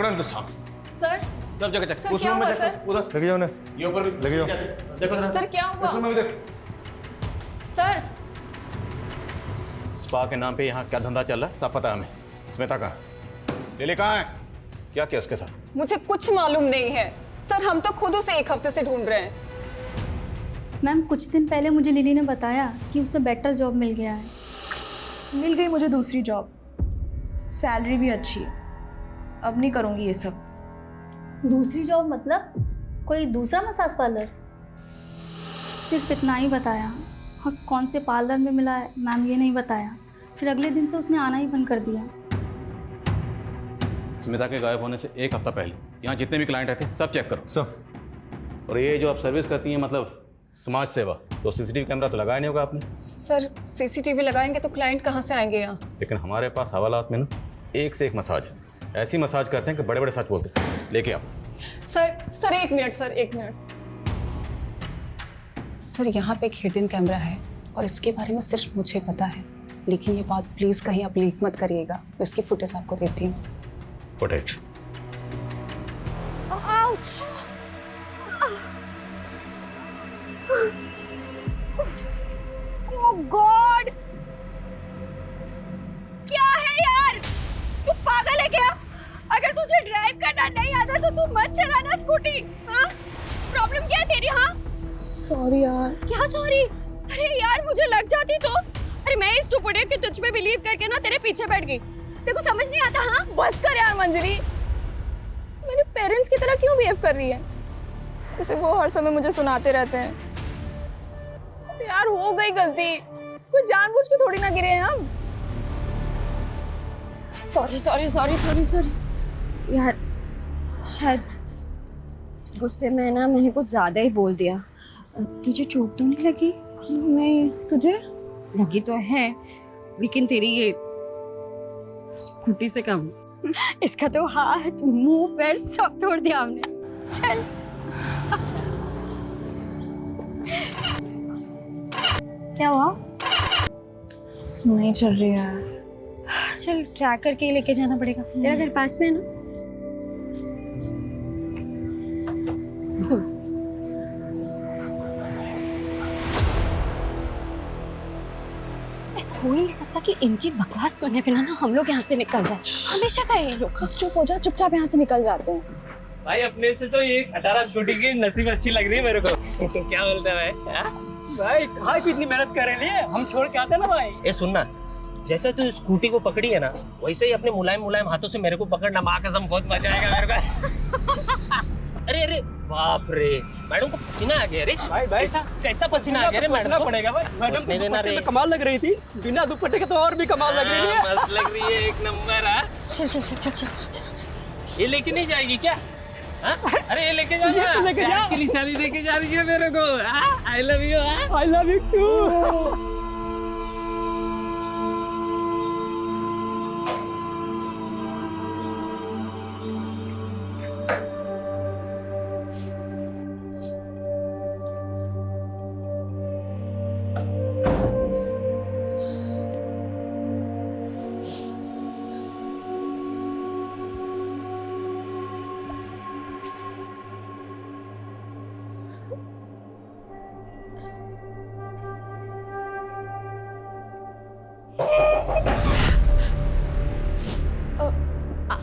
पकड़ो इनको साहब। सर सब जगह चेक। सर क्या हुआ सर? उधर लगे जाओ ना, ये ऊपर भी लगे जाओ। देखो जरा। सर क्या हुआ? इसमें भी देख। सर स्पा के नाम पे यहाँ क्या धंधा चल रहा है सब पता है हमें। स्मिता कहाँ? लिली कहाँ है? क्या किया उसके साथ? मुझे कुछ मालूम नहीं है सर, हम तो खुद उसे 1 हफ्ते से ढूंढ रहे हैं। मैम कुछ दिन पहले मुझे लिली ने बताया कि उसे बेटर जॉब मिल गया है। मिल गई मुझे दूसरी जॉब, सैलरी भी अच्छी है। अब नहीं करूँगी ये सब। दूसरी जॉब मतलब कोई दूसरा मसाज पार्लर? सिर्फ इतना ही बताया। हाँ, कौन से पार्लर में मिला है मैम ये नहीं बताया। फिर अगले दिन से उसने आना ही बंद कर दिया। स्मिता के गायब होने से 1 हफ्ता पहले यहाँ जितने भी क्लाइंट आए थे सब चेक करो। सब। और ये जो आप सर्विस करती हैं मतलब समाज सेवा, तो सीसीटीवी कैमरा तो लगाया नहीं होगा आपने? सर सीसीटीवी लगाएंगे तो क्लाइंट कहाँ से आएंगे यहाँ? लेकिन हमारे पास हवालात में ना एक से एक मसाज है। ऐसी मसाज करते हैं कि बड़े बड़े सच बोलते हैं। लेके आप। Sir 1 minute sir, 1 minute. Sir यहाँ पे एक हिडन कैमरा है और इसके बारे में सिर्फ मुझे पता है, लेकिन ये बात प्लीज कहीं आप लीक मत करिएगा। मैं इसकी फुटेज आपको देती हूँ। फुटेज? ओह गॉड, क्या है यार? तू पागल है क्या? अगर तुझे ड्राइव करना नहीं आता तो तू मत चलाना स्कूटी। हाँ, प्रॉब्लम क्या है तेरी? हाँ सॉरी यार। क्या सॉरी? अरे यार मुझे लग जाती तो। अरे मैं इस स्टूपिड कि तुझ पे बिलीव करके ना तेरे पीछे बैठ गई। देखो समझ नहीं आता। हाँ बस कर यार मंजरी, मेरे पेरेंट्स की तरह क्यों बिहेव कर रही है? जैसे वो हर समय मुझे सुनाते रहते हैं। यार हो गई गलती, कोई जानबूझ के थोड़ी ना गिरे हैं हम। Sorry sorry sorry sorry sorry यार, शायद गुस्से में ना मैंने कुछ ज्यादा ही बोल दिया। तुझे चोट तो नहीं लगी? नहीं, तुझे लगी तो है, लेकिन तेरी ये स्कूटी से कम। इसका तो हाथ मुंह पैर सब तोड़ दिया हमने। चल क्या हुआ? नहीं चल रही है। चल ट्रैक करके ही लेके जाना पड़ेगा। तेरा घर पास में है ना? ऐसा हो ही नहीं सकता कि इनकी बकवास सुनने पे ना हम लोग यहाँ से निकल जाए। हमेशा का ये लोग। बस चुप हो जा, चुपचाप यहाँ से निकल जाते हैं। भाई अपने से तो ये 18 स्कूटी की नसीब अच्छी लग रही है मेरे को। क्या बोलते हैं भाई? भाई कहाँ की इतनी मेहनत कर रहे हैं, हम छोड़ के आते हैं ना भाई। ए सुनना, जैसे तू स्कूटी को पकड़ी है ना, वैसे ही अपने मुलायम मुलायम हाथों से मेरे को पकड़ना। माँ कसम बहुत मजा आएगा मेरे को। अरे अरे बाप रे, मैडम को पसीना आ गया रे। भाई भाई कैसा पसीना आ गया रे मैडम को? पड़ेगा भाई, मैडम नहीं देना रे। कमाल लग रही थी, बिना दुपट्टे के तो और भी कमाल लग रही है। मस्त लग रही है, एक नंबर। चल चल चल चल चल। ये लेके नहीं जाएगी क्या? हाँ? अरे ये लेके जाना, प्यार की निशानी देके जा रही है मेरे को। I love you. I love you too.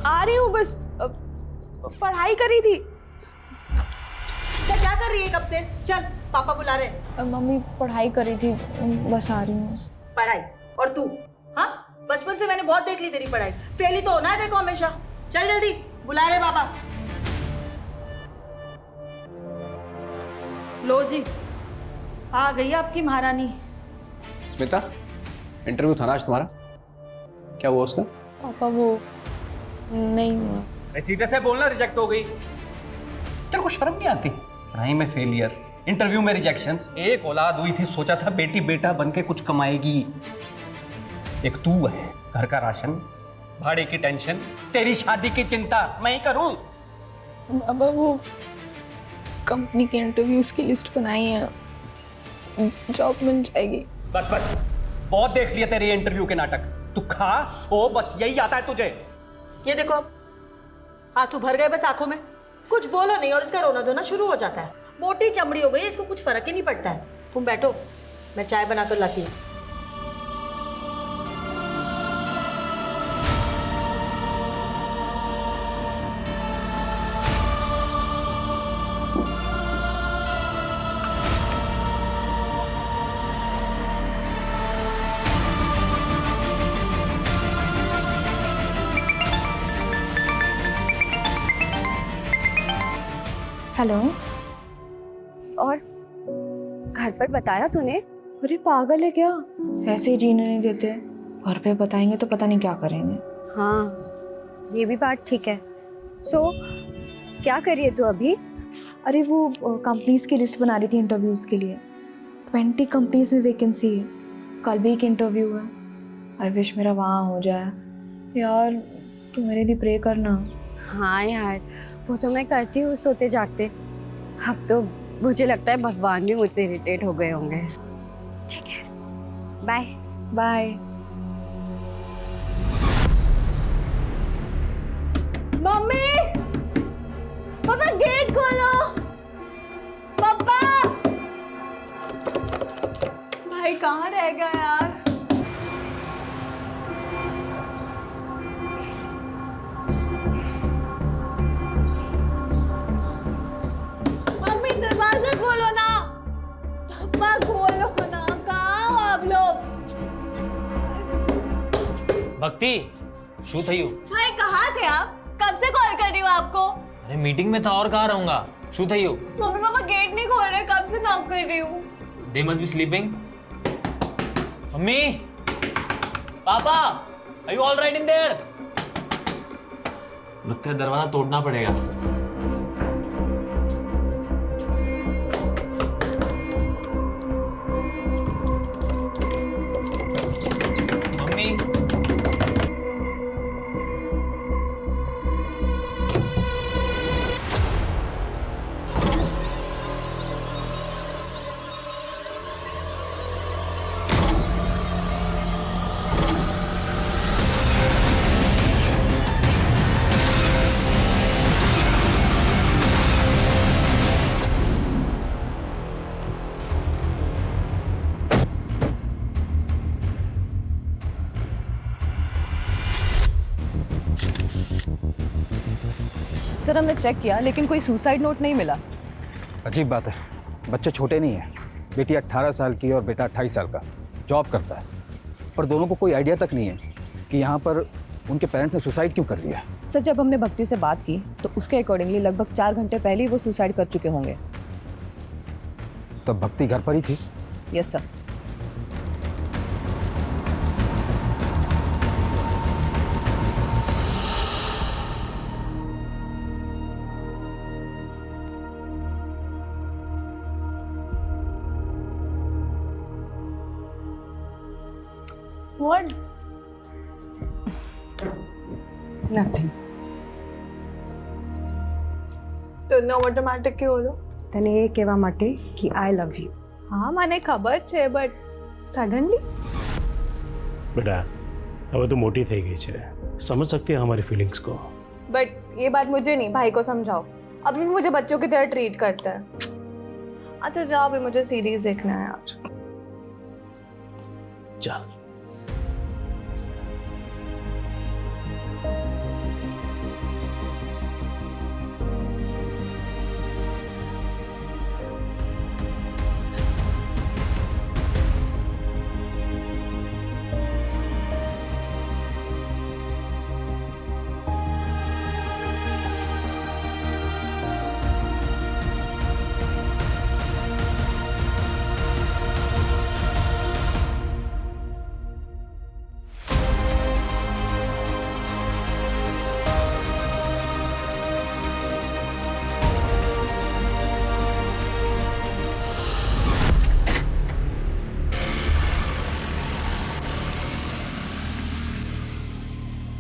आ रही हूँ, बस पढ़ाई कर रही थी। क्या कर रही है कब से? चल पापा बुला रहे। मम्मी पढ़ाई कर रही थी, बस आ रही हूँ। पढ़ाई? और तू? हाँ, बचपन से मैंने बहुत देख ली तेरी पढ़ाई। फेल ही तो होना है देखो हमेशा। चल जल्दी, बुला रहे बाबा। लो जी, आ गई आपकी महारानी। स्मिता, इंटरव्यू था ना आज तुम्हारा, क्या हुआ उसका? पापा वो नहीं हुआ। सीधे से बोलना, रिजेक्ट हो गई। तेरे को शर्म नहीं आती? पढ़ाई में फेलियर, इंटरव्यू में रिजेक्शंस। एक औलाद हुई थी, सोचा था बेटी बेटा बन के कुछ कमाएगी। एक तू है, घर का राशन, भाड़े की टेंशन, तेरी शादी की चिंता मैं ही करूं? पापा वो कंपनी के इंटरव्यूज की लिस्ट बनाई है, जॉब मिल जाएगी। बस बस, बहुत देख लिया तेरे इंटरव्यू के नाटक। तू खा सो, बस यही आता है तुझे। ये देखो, आंसू भर गए बस आंखों में। कुछ बोलो नहीं और इसका रोना धोना शुरू हो जाता है। मोटी चमड़ी हो गई है, इसको कुछ फर्क ही नहीं पड़ता है। तुम बैठो, मैं चाय बना कर लाती हूँ। हेलो। और घर पर बताया तूने? अरे पागल है क्या, ऐसे ही जीने नहीं देते। घर पे बताएंगे तो पता नहीं क्या करेंगे। हाँ, ये भी बात ठीक है। सो क्या कर रही है तू अभी? अरे वो कंपनीज की लिस्ट बना रही थी इंटरव्यूज के लिए। 20 कंपनीज में वैकेंसी है। कल भी एक इंटरव्यू है। आई विश मेरा वहाँ हो जाए। यार तू मेरे लिए प्रे करना। हाँ यार, वो तो मैं करती हूँ सोते जागते। अब तो मुझे लगता है भगवान भी मुझसे इरिटेट हो गए होंगे। ठीक है, बाय बाय। मम्मी, पापा गेट खोलो। पापा, भाई कहाँ रह गया यार? मम्मी दरवाजा खोलो ना। पापा खोलो ना, कहाँ हो आप लोग? भक्ति, शू थई हो? भाई कहाँ थे आप? कब से कॉल कर रही हूँ आपको। अरे मीटिंग में था और कहाँ रहूंगा। शू थई हो? मम्मी पापा गेट नहीं खोल रहे, कब से नॉक कर रही हूँ। They must be sleeping. Mummy, पापा, are you all right in there? लगता है दरवाजा तोड़ना पड़ेगा। मम्मी, सर हमने चेक किया लेकिन कोई सुसाइड नोट नहीं मिला। अजीब बात है, बच्चे छोटे नहीं हैं। बेटी 18 साल की और बेटा 28 साल का, जॉब करता है। और दोनों को कोई आइडिया तक नहीं है कि यहाँ पर उनके पेरेंट्स ने सुसाइड क्यों कर लिया। सर जब हमने भक्ति से बात की तो उसके अकॉर्डिंगली लगभग 4 घंटे पहले ही वो सुसाइड कर चुके होंगे। तब भक्ति घर पर ही थी? Yes sir. What? Nothing. તો ન ઓટોમેટિક કે ઓલો તને એ કહેવા માટે કે આઈ લવ યુ। હા મને ખબર છે બટ સડનલી बेटा अब तो मोटी થઈ गई है, समझ सकती है हमारी फीलिंग्स को। बट ये बात मुझे नहीं, भाई को समझाओ। अभी भी मुझे बच्चों की तरह ट्रीट करता है। अच्छा जाओ, अभी मुझे सीरीज देखना है आज। चल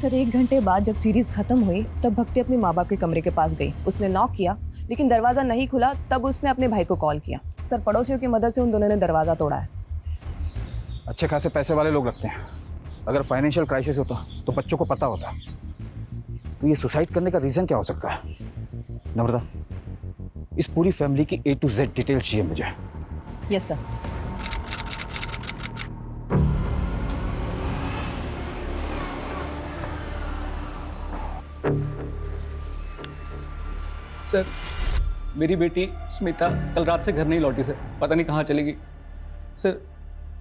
सर 1 घंटे बाद जब सीरीज खत्म हुई तब भक्ति अपने माँ बाप के कमरे के पास गई। उसने नॉक किया लेकिन दरवाज़ा नहीं खुला। तब उसने अपने भाई को कॉल किया। सर पड़ोसियों की मदद से उन दोनों ने दरवाज़ा तोड़ा है। अच्छे खासे पैसे वाले लोग रखते हैं। अगर फाइनेंशियल क्राइसिस होता तो बच्चों को पता होता। तो ये सुसाइड करने का रीज़न क्या हो सकता है? नम्रता, इस पूरी फैमिली की A to Z डिटेल चाहिए मुझे। Yes sir. सर, मेरी बेटी स्मिता कल रात से घर नहीं लौटी सर, पता नहीं कहाँ चली गई सर,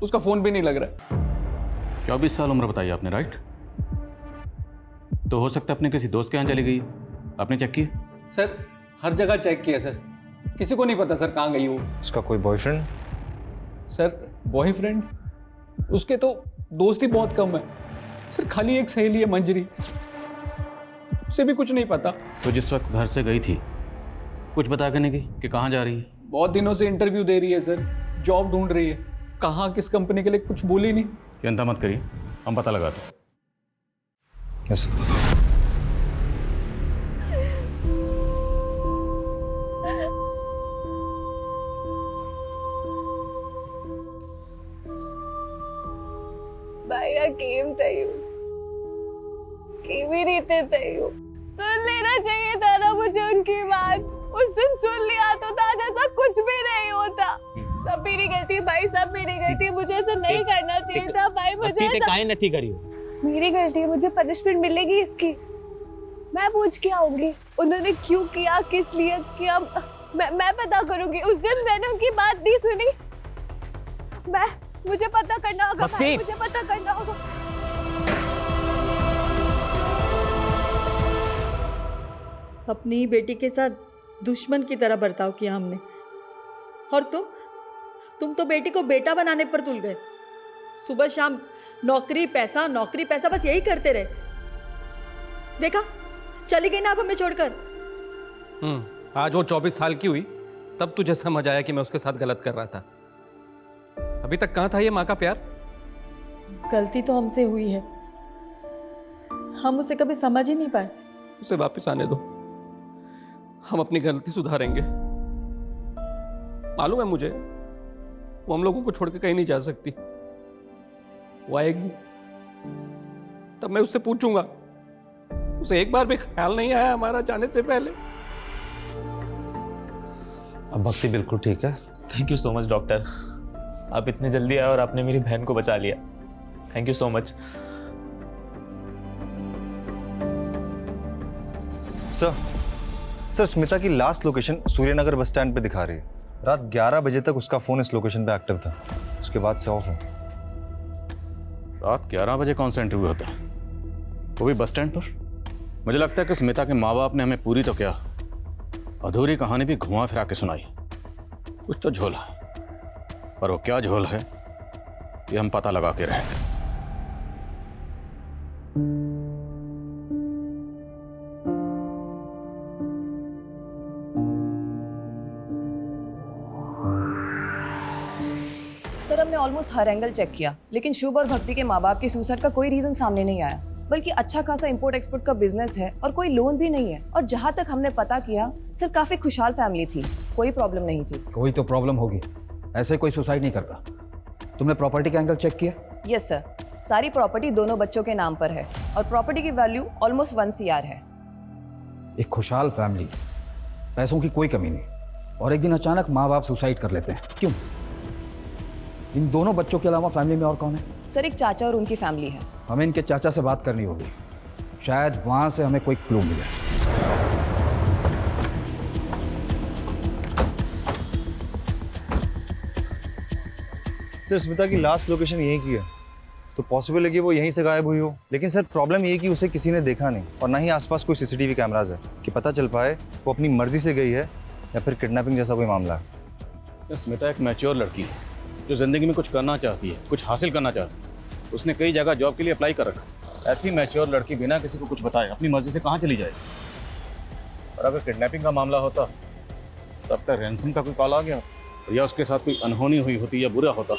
उसका फ़ोन भी नहीं लग रहा है। 24 साल उम्र बताई आपने, राइट? तो हो सकता है अपने किसी दोस्त के यहाँ चली गई, आपने चेक किया? सर, हर जगह चेक किया सर, किसी को नहीं पता सर कहाँ गई वो। उसका कोई बॉयफ्रेंड? Sir, boyfriend? उसके तो दोस्त ही बहुत कम है सर, खाली एक सहेली है मंजरी, उसे भी कुछ नहीं पता। तो जिस वक्त घर से गई थी कुछ बता के नहीं गई कि कहाँ जा रही है? बहुत दिनों से इंटरव्यू दे रही है सर, जॉब ढूंढ रही है, कहाँ किस कंपनी के लिए कुछ बोली नहीं। चिंता मत करिए, हम पता लगाते हैं। यस। भाई केम तयू केवी रीते तयू सुन लेना चाहिए था ना मुझे उनकी बात। उस दिन सुन लिया तो आज ऐसा कुछ भी नहीं होता। सब मेरी गलती भाई, सब मेरी गलती, मुझे ऐसा नहीं करना चाहिए था भाई। मुझे काहे नहीं करी? मेरी गलती है, मुझे पनिशमेंट मिलेगी इसकी। मैं पूछ के आऊंगी उन्होंने क्यों किया, किस लिए किया, मैं पता करूंगी। उस दिन मैंने उनकी बात नहीं सुनी, मुझे पता करना होगा भाई, मुझे पता करना होगा। अपनी ही बेटी के साथ दुश्मन की तरह बर्ताव किया हमने, और तुम तो बेटी को बेटा बनाने पर तुल गए। सुबह शाम नौकरी पैसा, नौकरी पैसा, बस यही करते रहे। देखा, चली गई ना अब हमें छोड़कर। आज वो 24 साल की हुई तब तुझे समझ आया कि मैं उसके साथ गलत कर रहा था। अभी तक कहाँ था ये माँ का प्यार? गलती तो हमसे हुई है, हम उसे कभी समझ ही नहीं पाए। उसे वापस आने दो, हम अपनी गलती सुधारेंगे। मालूम है मुझे, वो हम लोगों को छोड़ के कहीं नहीं जा सकती। वो आएगी तब मैं उससे पूछूंगा, उसे एक बार भी ख्याल नहीं आया हमारा जाने से पहले। अब भक्ति बिल्कुल ठीक है। Thank you so much doctor, आप इतने जल्दी आए और आपने मेरी बहन को बचा लिया। Thank you so much. Sir, Smita की last location Suryanagar bus stand पे दिखा रही है। रात 11 बजे तक उसका फोन इस लोकेशन पे एक्टिव था, उसके बाद से ऑफ है। रात 11 बजे कौन सा इंटरव्यू होता है, वो भी बस स्टैंड पर? मुझे लगता है कि स्मिता के माँ बाप ने हमें पूरी तो क्या, अधूरी कहानी भी घुमा फिरा के सुनाई। कुछ तो झोल है, पर वो क्या झोल है ये हम पता लगा के रहेंगे। सर, हमने ऑलमोस्ट हर एंगल चेक किया, लेकिन शुभ और भक्ति के माँ बाप के सुसाइड का कोई रीजन सामने नहीं आया। बल्कि अच्छा खासा इंपोर्ट एक्सपोर्ट का बिजनेस है और कोई लोन भी नहीं है। और जहाँ तक हमने पता किया, सर काफी खुशहाल फैमिली थी, कोई प्रॉब्लम नहीं थी। कोई तो प्रॉब्लम होगी, ऐसे कोई सुसाइड नहीं करता। तुमने प्रॉपर्टी का एंगल चेक किया? यस सर, सारी प्रॉपर्टी दोनों बच्चों के नाम पर है और प्रॉपर्टी की वैल्यू ऑलमोस्ट 1 CR है। एक खुशहाल फैमिली, पैसों की कोई कमी नहीं, और एक दिन अचानक माँ बाप सुसाइड कर लेते हैं, क्यों? इन दोनों बच्चों के अलावा फैमिली में और कौन है? सर, एक चाचा और उनकी फैमिली है। हमें इनके चाचा से बात करनी होगी, शायद वहां से हमें कोई क्लू मिले। सर, स्मिता की लास्ट लोकेशन यहीं की है, तो पॉसिबल है कि वो यहीं से गायब हुई हो। लेकिन सर, प्रॉब्लम ये है कि उसे किसी ने देखा नहीं, और ना ही आसपास कोई CCTV कैमराज है कि पता चल पाए वो अपनी मर्जी से गई है या फिर किडनैपिंग जैसा कोई मामला है। स्मिता एक मैच्योर लड़की है जो जिंदगी में कुछ करना चाहती है, कुछ हासिल करना चाहती है। उसने कई जगह जॉब के लिए अप्लाई कर रखा। ऐसी मैच्योर लड़की बिना किसी को कुछ बताए अपनी मर्जी से कहाँ चली जाएगी? और अगर किडनैपिंग का मामला होता तब तक रैंसम का कोई कॉल आ गया, या उसके साथ कोई अनहोनी हुई होती या बुरा होता,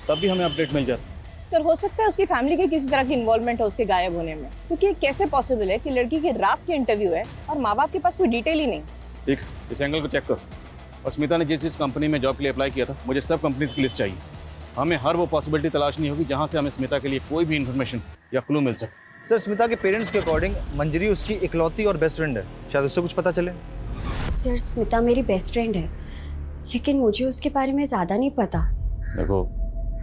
तब भी हमें अपडेट मिल जाता। सर, हो सकता है उसकी फैमिली की किसी तरह की इन्वॉल्वमेंट है उसके गायब होने में, क्योंकि कैसे पॉसिबल है कि लड़की की रात की इंटरव्यू है और माँ बाप के पास कोई डिटेल ही नहीं। ठीक, इस एंगल को चेक कर। और स्मिता ने जिस कंपनी में जॉब के लिए अप्लाई किया था, मुझे सब कंपनीज की लिस्ट चाहिए। हमें हर वो पॉसिबिलिटी तलाशनी होगी जहाँ से हमें स्मिता के लिए कोई भी इन्फॉर्मेशन या क्लू मिल सके। सर स्मिता के पेरेंट्स के अकॉर्डिंग मंजरी उसकी इकलौती और बेस्ट फ्रेंड है, शायद उससे कुछ पता चले। सर स्मिता मेरी बेस्ट फ्रेंड है, लेकिन मुझे उसके बारे में ज़्यादा नहीं पता। देखो,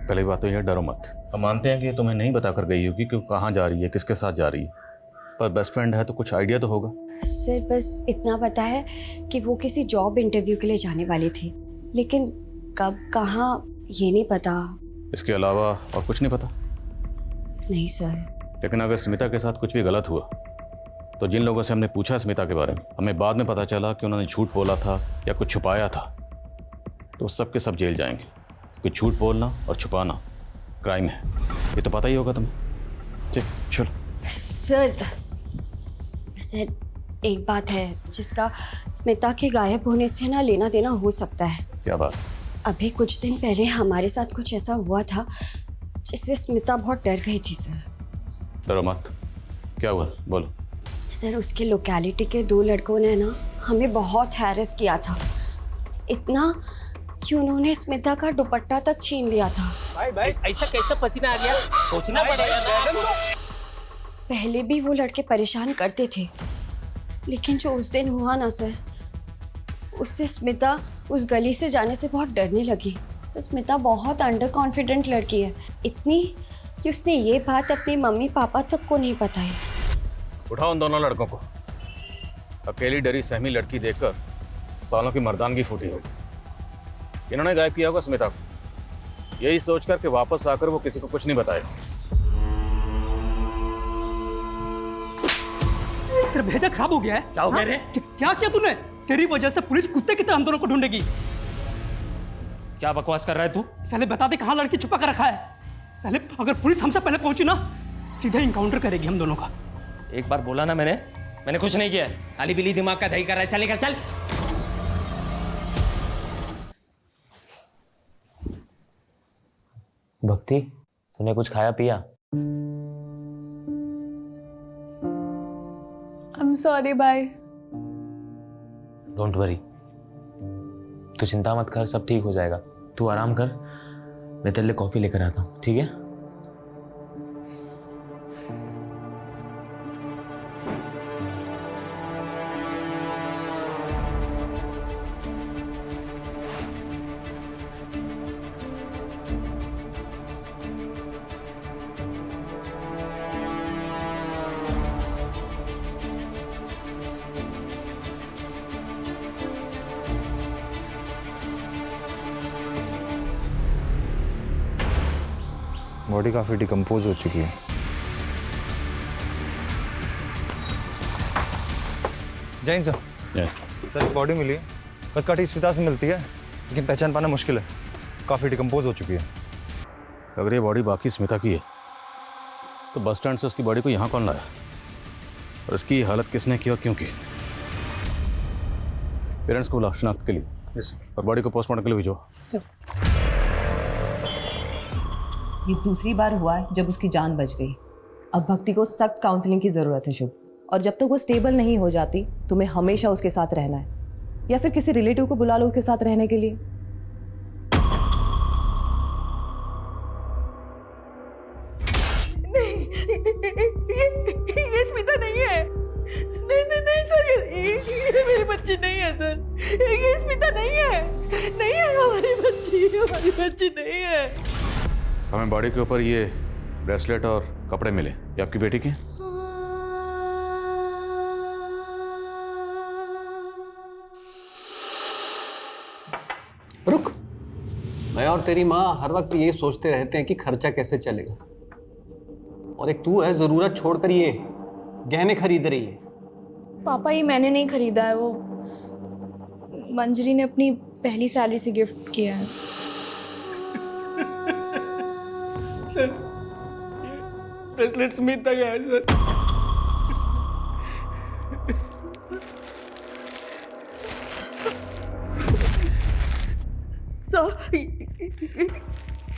पहली बात तो यह डरो मत। हम मानते हैं कि ये तुम्हें नहीं बता कर गई होगी कि वो कहाँ जा रही है, किसके साथ जा रही है, पर बेस्ट फ्रेंड है तो कुछ आइडिया तो होगा। सर बस इतना पता है कि वो किसी जॉब इंटरव्यू के लिए जाने वाली थी, लेकिन कब कहाँ ये नहीं पता। इसके अलावा और कुछ नहीं पता? नहीं सर। लेकिन अगर स्मिता के साथ कुछ भी गलत हुआ तो जिन लोगों से हमने पूछा स्मिता के बारे में, हमें बाद में पता चला कि उन्होंने झूठ बोला था या कुछ छुपाया था, तो सब के सब जेल जाएंगे, क्योंकि झूठ बोलना और छुपाना क्राइम है, ये तो पता ही होगा तुम्हें। ठीक, चलो। सर एक बात है जिसका स्मिता के गायब होने से ना लेना देना हो सकता है। क्या बात? अभी कुछ दिन पहले हमारे साथ कुछ ऐसा हुआ था जिससे स्मिता बहुत डर गई थी सर। डरो मत, क्या हुआ बोलो। सर उसके लोकेलिटी के 2 लड़कों ने ना हमें बहुत हैरेस किया था, इतना कि उन्होंने स्मिता का दुपट्टा तक छीन लिया था। भाई ऐसा कैसा पसीना आ गया, सोचना पड़ेगा ना। पहले भी वो लड़के परेशान करते थे, लेकिन जो उस दिन हुआ ना सर, उससे स्मिता उस गली से जाने से बहुत डरने लगी। सर स्मिता बहुत अंडर कॉन्फिडेंट लड़की है, इतनी कि उसने ये बात अपने मम्मी पापा तक को नहीं बताई। उठाओ उन दोनों लड़कों को। अकेली डरी सहमी लड़की देखकर सालों की मर्दानगी फूटी होगी। इन्होंने गायब किया होगा स्मिता को, यही सोचकर कि वापस आकर वो किसी को कुछ नहीं बताएगा। तेरा भेजा खराब हो गया है। क्या हो गया रे? क्या किया तूने? तेरी वजह से पुलिस कुत्ते की तरह हम दोनों को ढूंढेगी। क्या बकवास कर रहा है तू? साले बता दे कहाँ लड़की छुपा कर रखा है। साले अगर पुलिस हमसे पहले पहुंची ना, सीधा इनकाउंटर करेगी हम दोनों का। एक बार बोला ना मैंने कुछ नहीं किया। काली बिल्ली दिमाग का दही कर रहा है। चल निकल चल। भक्ति, तूने कुछ खाया पिया? I'm sorry, bye. Don't worry, तू चिंता मत कर, सब ठीक हो जाएगा। तू आराम कर, मैं तेरे लिए कॉफी लेकर आता हूँ, ठीक है? बॉडी काफ़ी डिकम्पोज हो चुकी है। जैन सर, सर बॉडी मिली है, बस कटी स्मिता से मिलती है, लेकिन पहचान पाना मुश्किल है, काफ़ी डिकम्पोज हो चुकी है। अगर ये बॉडी बाकी स्मिता की है तो बस स्टैंड से उसकी बॉडी को यहाँ कौन लाया और इसकी हालत किसने की और क्यों की? पेरेंट्स को बुलाओ शनाख्त के लिए और बॉडी को पोस्टमार्टम के लिए भेजो। ये दूसरी बार हुआ है जब उसकी जान बच गई। अब भक्ति को सख्त काउंसलिंग की ज़रूरत है शुभ, और जब तक वो स्टेबल नहीं हो जाती तुम्हें हमेशा उसके साथ रहना है, या फिर किसी रिलेटिव को बुला लो उसके साथ रहने के लिए। ये स्मिता नहीं है। नहीं सर, ये मेरी बच्ची नहीं है सर। ये स्मिता नहीं है, नहीं है हमारी बच्ची नहीं है। हमें बॉडी के ऊपर ये ब्रेसलेट और कपड़े मिले, ये आपकी बेटी के? रुक, मैं और तेरी माँ हर वक्त ये सोचते रहते हैं कि खर्चा कैसे चलेगा, और एक तू है ज़रूरत छोड़कर ये गहने खरीद रही है। पापा ये मैंने नहीं खरीदा है, वो मंजरी ने अपनी पहली सैलरी से गिफ्ट किया है। सर ब्रेसलेट स्मिता का है सर।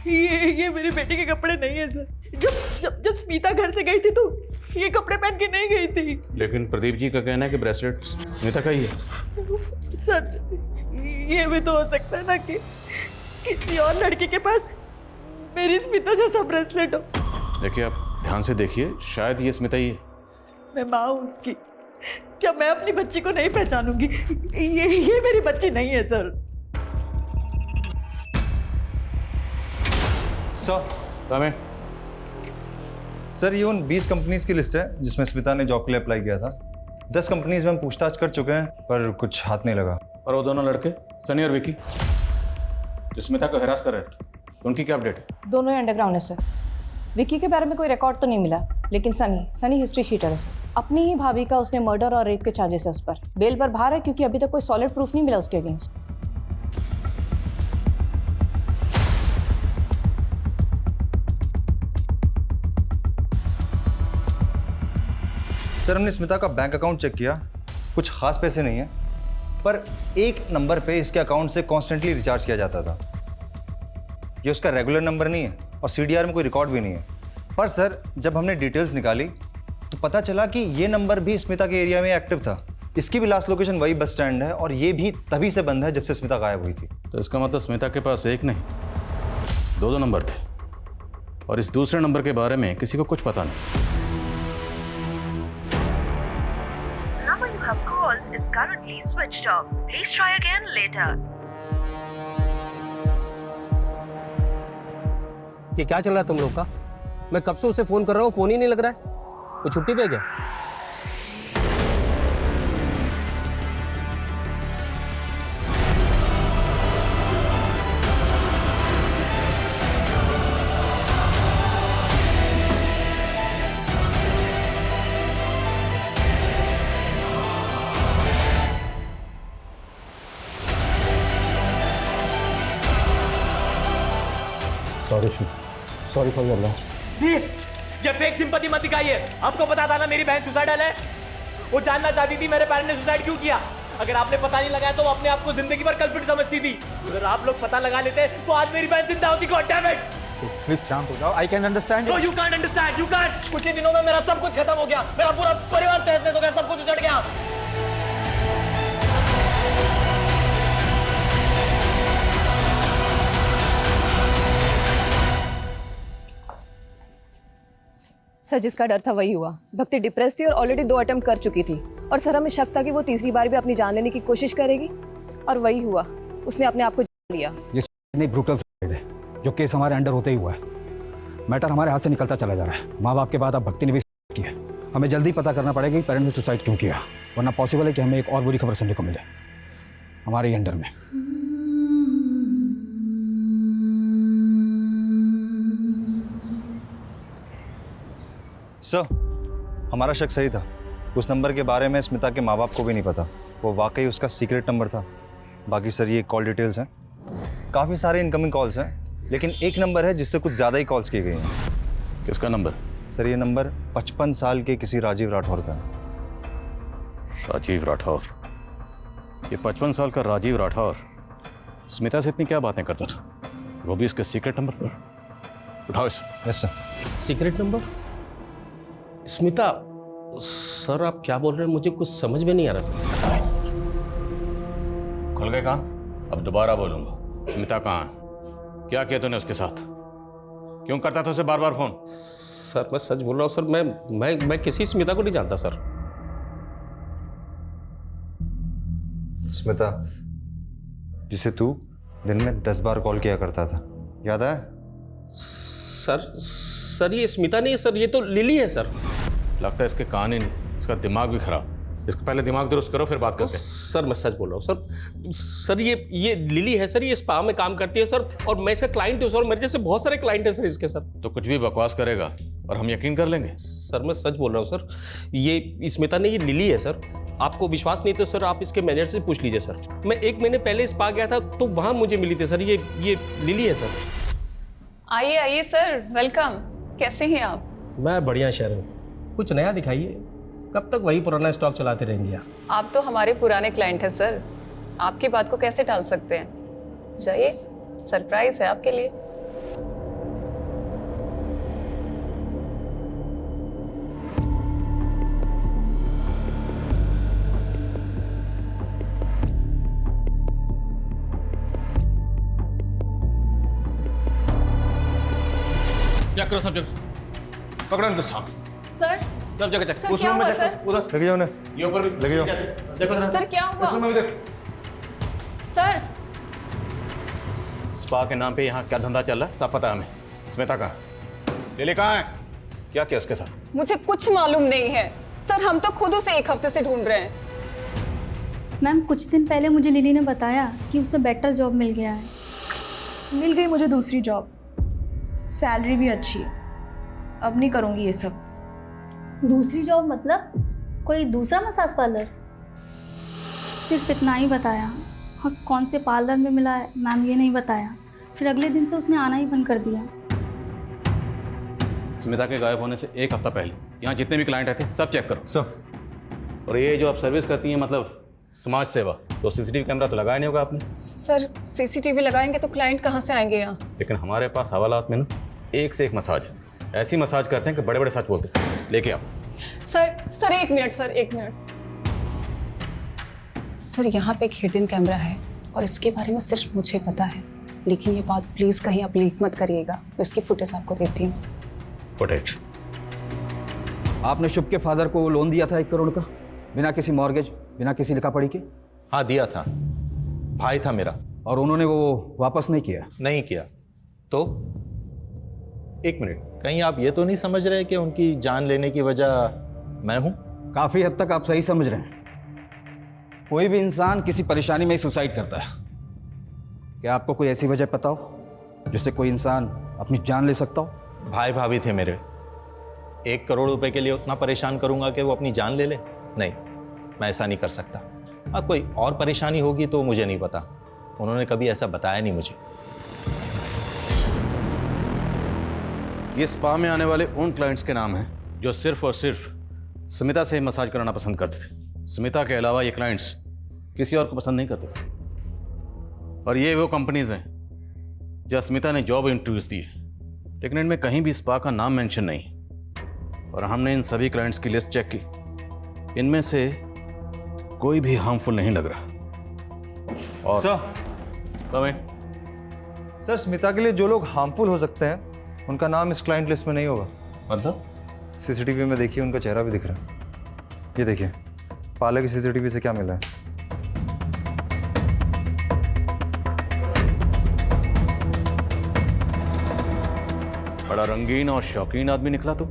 ये मेरे बेटे के कपड़े नहीं है सर। जब स्मिता घर से गई थी तो ये कपड़े पहन के नहीं गई थी। लेकिन प्रदीप जी का कहना है कि ब्रेसलेट स्मिता का ही है। सर ये भी तो हो सकता है ना कि किसी और लड़की के पास मेरी स्मिता जैसा ब्रेसलेट हो। देखिए, आप ध्यान से देखिए, शायद ये स्मिता ही है। मैं माँ हूँ उसकी, क्या मैं अपनी बच्ची को नहीं पहचानूंगी? ये मेरी बच्ची नहीं है सर। सर ये उन 20 कंपनीज की लिस्ट है जिसमें स्मिता ने जॉब के लिए अप्लाई किया था। 10 कंपनीज में हम पूछताछ कर चुके हैं पर कुछ हाथ नहीं लगा। और वो दोनों लड़के सनी और विकी जो स्मिता को हरास कर रहे थे, उनकी क्या अपडेट है? दोनों ही अंडरग्राउंड है सर। विकी के बारे में कोई रिकॉर्ड तो नहीं मिला, लेकिन सनी हिस्ट्री शीटर है सर। अपनी ही भाभी का उसने मर्डर और रेप के चार्जेस है उस पर। बेल पर बाहर है क्योंकि अभी तक कोई सॉलिड प्रूफ नहीं मिला उसके अगेंस्ट। सर हमने स्मिता का बैंक अकाउंट चेक किया, कुछ खास पैसे नहीं है, पर एक नंबर पे इसके अकाउंट से कॉन्स्टेंटली रिचार्ज किया जाता था। ये उसका रेगुलर नंबर नहीं है और सीडीआर में कोई रिकॉर्ड भी नहीं है। पर सर जब हमने डिटेल्स निकाली तो पता चला कि ये नंबर भी स्मिता के एरिया में एक्टिव था। इसकी भी लास्ट लोकेशन वही बस स्टैंड है और ये भी तभी से बंद है जब से स्मिता गायब हुई थी। तो इसका मतलब स्मिता के पास एक नहीं, दो नंबर थे और इस दूसरे नंबर के बारे में किसी को कुछ पता नहीं। number you have called is currently switched off. Please try again later. ये क्या चल रहा है तुम लोग का? मैं कब से उसे फोन कर रहा हूँ, फोन ही नहीं लग रहा है। वो छुट्टी पे है क्या? Sorry for your loss. Please ये फेक सिंपैथी मत दिखाइए। आपको पता था ना मेरी बहन सुसाइडल है। वो जानना चाहती थी मेरे पेरेंट्स ने सुसाइड क्यों किया। अगर आपने पता नहीं लगाया तो वो अपने आप को जिंदगी भर कल्प्रिट समझती थी। अगर आप लोग पता लगा लेते तो आज मेरी बहन जिंदा होती। God damn it. प्लीज शांत हो जाओ। I can understand. No you can't understand. You can't. कुछ ही दिनों में मेरा सब कुछ खत्म हो गया। मेरा पूरा परिवार तहस-नहस हो गया, सब कुछ उजड़ गया। सर जिसका डर था वही हुआ। भक्ति डिप्रेस थी और ऑलरेडी 2 अटेम्प्ट कर चुकी थी और सर हमें शक था कि वो तीसरी बार भी अपनी जान लेने की कोशिश करेगी और वही हुआ। उसने अपने आप को जान लिया। ये नहीं ब्रूटल सुसाइड है जो केस हमारे अंडर होते ही हुआ है। मैटर हमारे हाथ से निकलता चला जा रहा है। माँ बाप के बाद अब भक्ति ने भी सुसाइड किया। हमें जल्दी पता करना पड़ेगा कि पेरेंट ने सुसाइड क्यों किया, वरना पॉसिबल है कि हमें एक और बुरी खबर सुनने को मिले हमारे ही अंडर में। सर हमारा शक सही था। उस नंबर के बारे में स्मिता के माँ बाप को भी नहीं पता। वो वाकई उसका सीक्रेट नंबर था। बाकी सर ये कॉल डिटेल्स हैं, काफ़ी सारे इनकमिंग कॉल्स हैं, लेकिन एक नंबर है जिससे कुछ ज़्यादा ही कॉल्स किए गए हैं। किसका नंबर? सर ये नंबर 55 साल के किसी राजीव राठौर का है। राजीव राठौर? ये 55 साल का राजीव राठौर स्मिता से इतनी क्या बातें करता था, वो भी इसके सीक्रेट नंबर पर? उठाओ इसे। Yes sir. Secret number? Smita sir आप क्या बोल रहे हैं, मुझे कुछ समझ में नहीं आ रहा सर। खुल गए कान? अब दोबारा बोलूंगा। स्मिता कहाँ है? क्या किया तूने उसके साथ? क्यों करता था उसे बार बार फोन? सर मैं सच बोल रहा हूँ सर। मैं किसी स्मिता को नहीं जानता सर। स्मिता जिसे तू दिन में 10 बार कॉल किया करता था, याद है? सर ये स्मिता नहीं है सर, ये तो लिली है सर। लगता है इसके कान ही नहीं, इसका दिमाग भी खराब। इसका पहले दिमाग दुरुस्त करो फिर बात करते हैं। सर मैं सच बोल रहा हूँ सर ये लिली है सर, ये स्पा में काम करती है सर और मैं इसका क्लाइंट हूँ सर। मेरे जैसे बहुत सारे क्लाइंट हैं सर इसके सर। तो कुछ भी बकवास करेगा और हम यकीन कर लेंगे? सर मैं सच बोल रहा हूँ सर, ये स्मिता नहीं, ये लिली है सर। आपको विश्वास नहीं तो सर आप इसके मैनेजर से पूछ लीजिए सर। मैं 1 महीने पहले स्पा गया था तो वहाँ मुझे मिली थी सर। ये लिली है सर। आइए आइए सर, वेलकम। कैसे हैं आप? मैं बढ़िया शहर में। कुछ नया दिखाइए। कब तक वही पुराना स्टॉक चलाते रहेंगे? आप तो हमारे पुराने क्लाइंट हैं सर, आपकी बात को कैसे टाल सकते हैं? जाइए, सरप्राइज है आपके लिए। क्या करो सब जगह? पकड़ो इनको सामने। सर सब जगह चेक। सर, उस क्या रूम में हुआ, चेक सर? करो, उधर लगे जाओ ना, ये ऊपर भी लगे जाओ। देखो जरा। सर क्या उस रूम हुआ? में भी देखो। सर स्पा के नाम पे यहाँ क्या धंधा चल रहा है सब पता है हमें। स्मिता कहाँ? लिली कहाँ है? क्या किया उसके साथ? मुझे कुछ मालूम नहीं है सर, हम तो खुद उसे 1 हफ्ते से ढूंढ रहे हैं। मैम कुछ दिन पहले मुझे लिली ने बताया कि उसे बेटर जॉब मिल गया है। मिल गई मुझे दूसरी जॉब, सैलरी भी अच्छी है। अब नहीं करूँगी ये सब। दूसरी जॉब मतलब कोई दूसरा मसाज पार्लर? सिर्फ इतना ही बताया। और कौन से पार्लर में मिला है मैम ये नहीं बताया। फिर अगले दिन से उसने आना ही बंद कर दिया। स्मिता के गायब होने से 1 हफ्ता पहले यहाँ जितने भी क्लाइंट आए थे सब चेक करो सब। और ये जो आप सर्विस करती हैं मतलब समाज सेवा, तो सीसीटीवी कैमरा तो लगाया नहीं होगा आपने? सर सीसीटीवी लगाएंगे तो क्लाइंट कहाँ से आएंगे यहाँ? लेकिन हमारे पास हवालात में ना एक से एक मसाज है। ऐसी मसाज करते हैं कि बड़े बड़े सच बोलते हैं। लेके आओ। Sir 1 minute sir, 1 minute. Sir यहाँ पे एक हिडन कैमरा है और इसके बारे में सिर्फ मुझे पता है, लेकिन ये बात प्लीज कहीं आप लीक मत करिएगा। मैं इसकी फुटेज आपको देती हूँ। फुटेज? आपने शुभ के फादर को लोन दिया था 1 करोड़ का, बिना किसी मॉर्गेज, बिना किसी लिखा पढ़ी के? हाँ दिया था, भाई था मेरा। और उन्होंने वो वापस नहीं किया? नहीं किया। तो 1 मिनट, कहीं आप ये तो नहीं समझ रहे कि उनकी जान लेने की वजह मैं हूं? काफी हद तक आप सही समझ रहे हैं। कोई भी इंसान किसी परेशानी में ही सुसाइड करता है। क्या आपको कोई ऐसी वजह पता हो जिससे कोई इंसान अपनी जान ले सकता हो? भाई भाभी थे मेरे। 1 करोड़ रुपए के लिए उतना परेशान करूंगा कि वो अपनी जान ले ले? नहीं, मैं ऐसा नहीं कर सकता। हाँ कोई और परेशानी होगी तो मुझे नहीं पता, उन्होंने कभी ऐसा बताया नहीं मुझे। ये स्पा में आने वाले उन क्लाइंट्स के नाम हैं जो सिर्फ और सिर्फ स्मिता से मसाज कराना पसंद करते थे। स्मिता के अलावा ये क्लाइंट्स किसी और को पसंद नहीं करते थे। और ये वो कंपनीज हैं जहाँ स्मिता ने जॉब इंटरव्यूज दी है, लेकिन इनमें कहीं भी स्पा का नाम मेंशन नहीं। और हमने इन सभी क्लाइंट्स की लिस्ट चेक की, इनमें से कोई भी हार्मफुल नहीं लग रहा। और सर स्मिता के लिए जो लोग हार्मफुल हो सकते हैं उनका नाम इस क्लाइंट लिस्ट में नहीं होगा। मतलब? सीसीटीवी में देखिए, उनका चेहरा भी दिख रहा है। ये देखिए पार्लर की सीसीटीवी से क्या मिला है। बड़ा रंगीन और शौकीन आदमी निकला तू।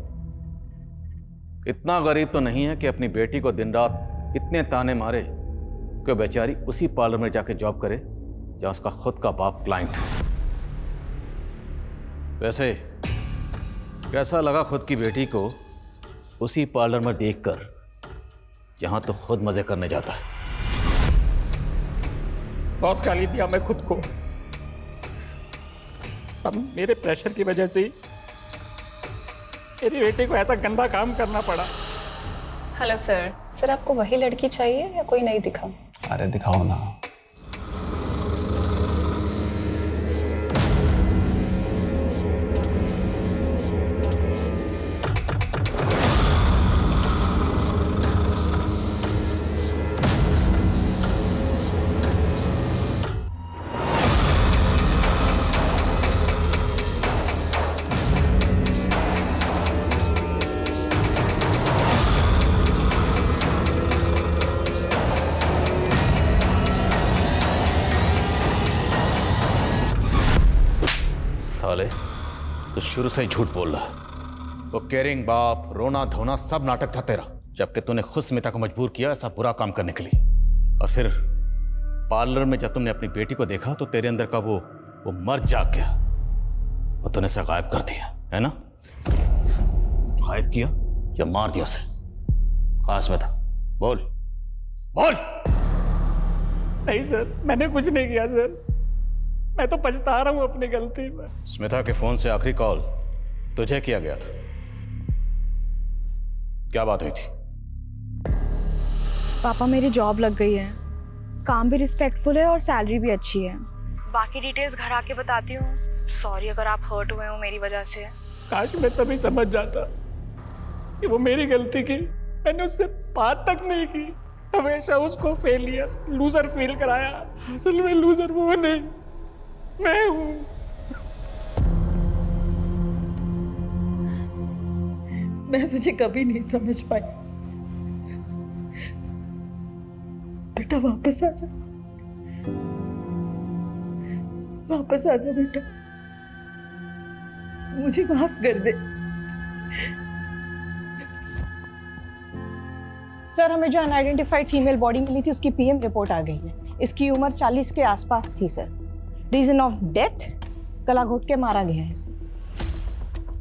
इतना गरीब तो नहीं है कि अपनी बेटी को दिन रात इतने ताने मारे कि बेचारी उसी पार्लर में जाके जॉब करे जहां उसका खुद का बाप क्लाइंट है। वैसे कैसा लगा खुद की बेटी को उसी पार्लर में देखकर जहां तो खुद मजे करने जाता है? बहुत गाली दिया मैं खुद को, सब मेरे प्रेशर की वजह से ही मेरी बेटी को ऐसा गंदा काम करना पड़ा। Hello sir. सर आपको वही लड़की चाहिए या कोई नहीं दिखा? अरे दिखाओ ना। साले तो शुरू से ही झूठ बोल रहा है। वो केयरिंग बाप, रोना धोना सब नाटक था तेरा, जबकि तूने खुद स्मिता को मजबूर किया ऐसा बुरा काम करने के लिए। और फिर पार्लर में जब तुमने अपनी बेटी को देखा तो तेरे अंदर का वो मर्द जाग गया और तूने उसे गायब कर दिया, है ना? गायब किया या मार दिया उसे? कहाँ स्मिता? बोल बोल। नहीं सर, मैंने कुछ नहीं किया सर, मैं तो पछता रहा हूँ अपनी गलती में। स्मिता के फोन से आखिरी कॉल तुझे किया गया था, क्या बात हुई थी? पापा मेरी जॉब लग गई है, काम भी रिस्पेक्टफुल है और सैलरी भी अच्छी है। बाकी डिटेल्स घर आके बताती हूँ। सॉरी अगर आप हर्ट हुए हो मेरी वजह से। काश मैं तभी समझ जाता कि वो मेरी गलती की, मैंने उससे बात तक नहीं की, हमेशा उसको फेलियर, लूजर फील कराया। असल में लूजर वो नहीं, मैं हूँ। मैं तुझे कभी नहीं समझ पाई। बेटा वापस आ जा, वापस आ जा बेटा, मुझे माफ कर दे। सर, हमें जो अनआइडेंटिफाइड फीमेल बॉडी मिली थी उसकी पीएम रिपोर्ट आ गई है। इसकी उम्र 40 के आसपास थी सर। रीजन ऑफ डेथ, गला घोट के मारा गया है सर।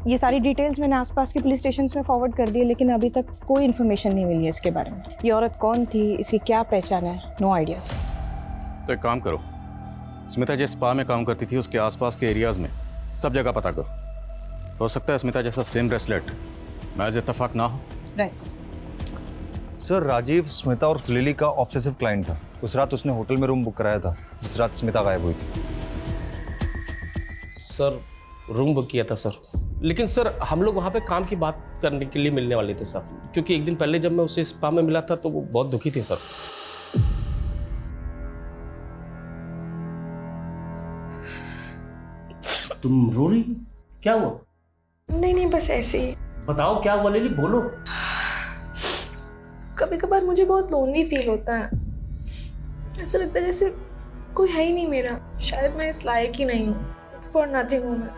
ये सारी डिटेल्स मैंने आसपास के पुलिस स्टेशन में फॉरवर्ड कर दी है, लेकिन अभी तक कोई इन्फॉर्मेशन नहीं मिली है इसके बारे में। ये औरत कौन थी, इसकी क्या पहचान है, नो आइडिया सर। तो एक काम करो, स्मिता जिस स्पा में काम करती थी उसके आसपास के एरियाज में सब जगह पता करो। हो सकता है स्मिता जैसा सेम ब्रेसलेट महज इत्तेफाक ना हो। Right sir. Sir Rajiv Smita और लिली का ऑब्सेसिव क्लाइंट था। उस रात उसने होटल में रूम बुक कराया था जिस रात स्मिता गायब हुई थी। सर रूम बुक किया था सर, लेकिन सर हम लोग वहाँ पे काम की बात करने के लिए मिलने वाले थे सर, क्योंकि एक दिन पहले जब मैं उसे स्पा में मिला था तो वो बहुत दुखी थे सर। तुम रो रही हो? क्या हुआ? नहीं नहीं, बस ऐसे ही। बताओ क्या हुआ लिली, बोलो। कभी कभार मुझे बहुत लोनली फील होता है। ऐसा लगता है जैसे कोई है ही नहीं मेरा। शायद मैं इस लायक ही नहीं हूँ। फॉर नथिंग हूँ मैं।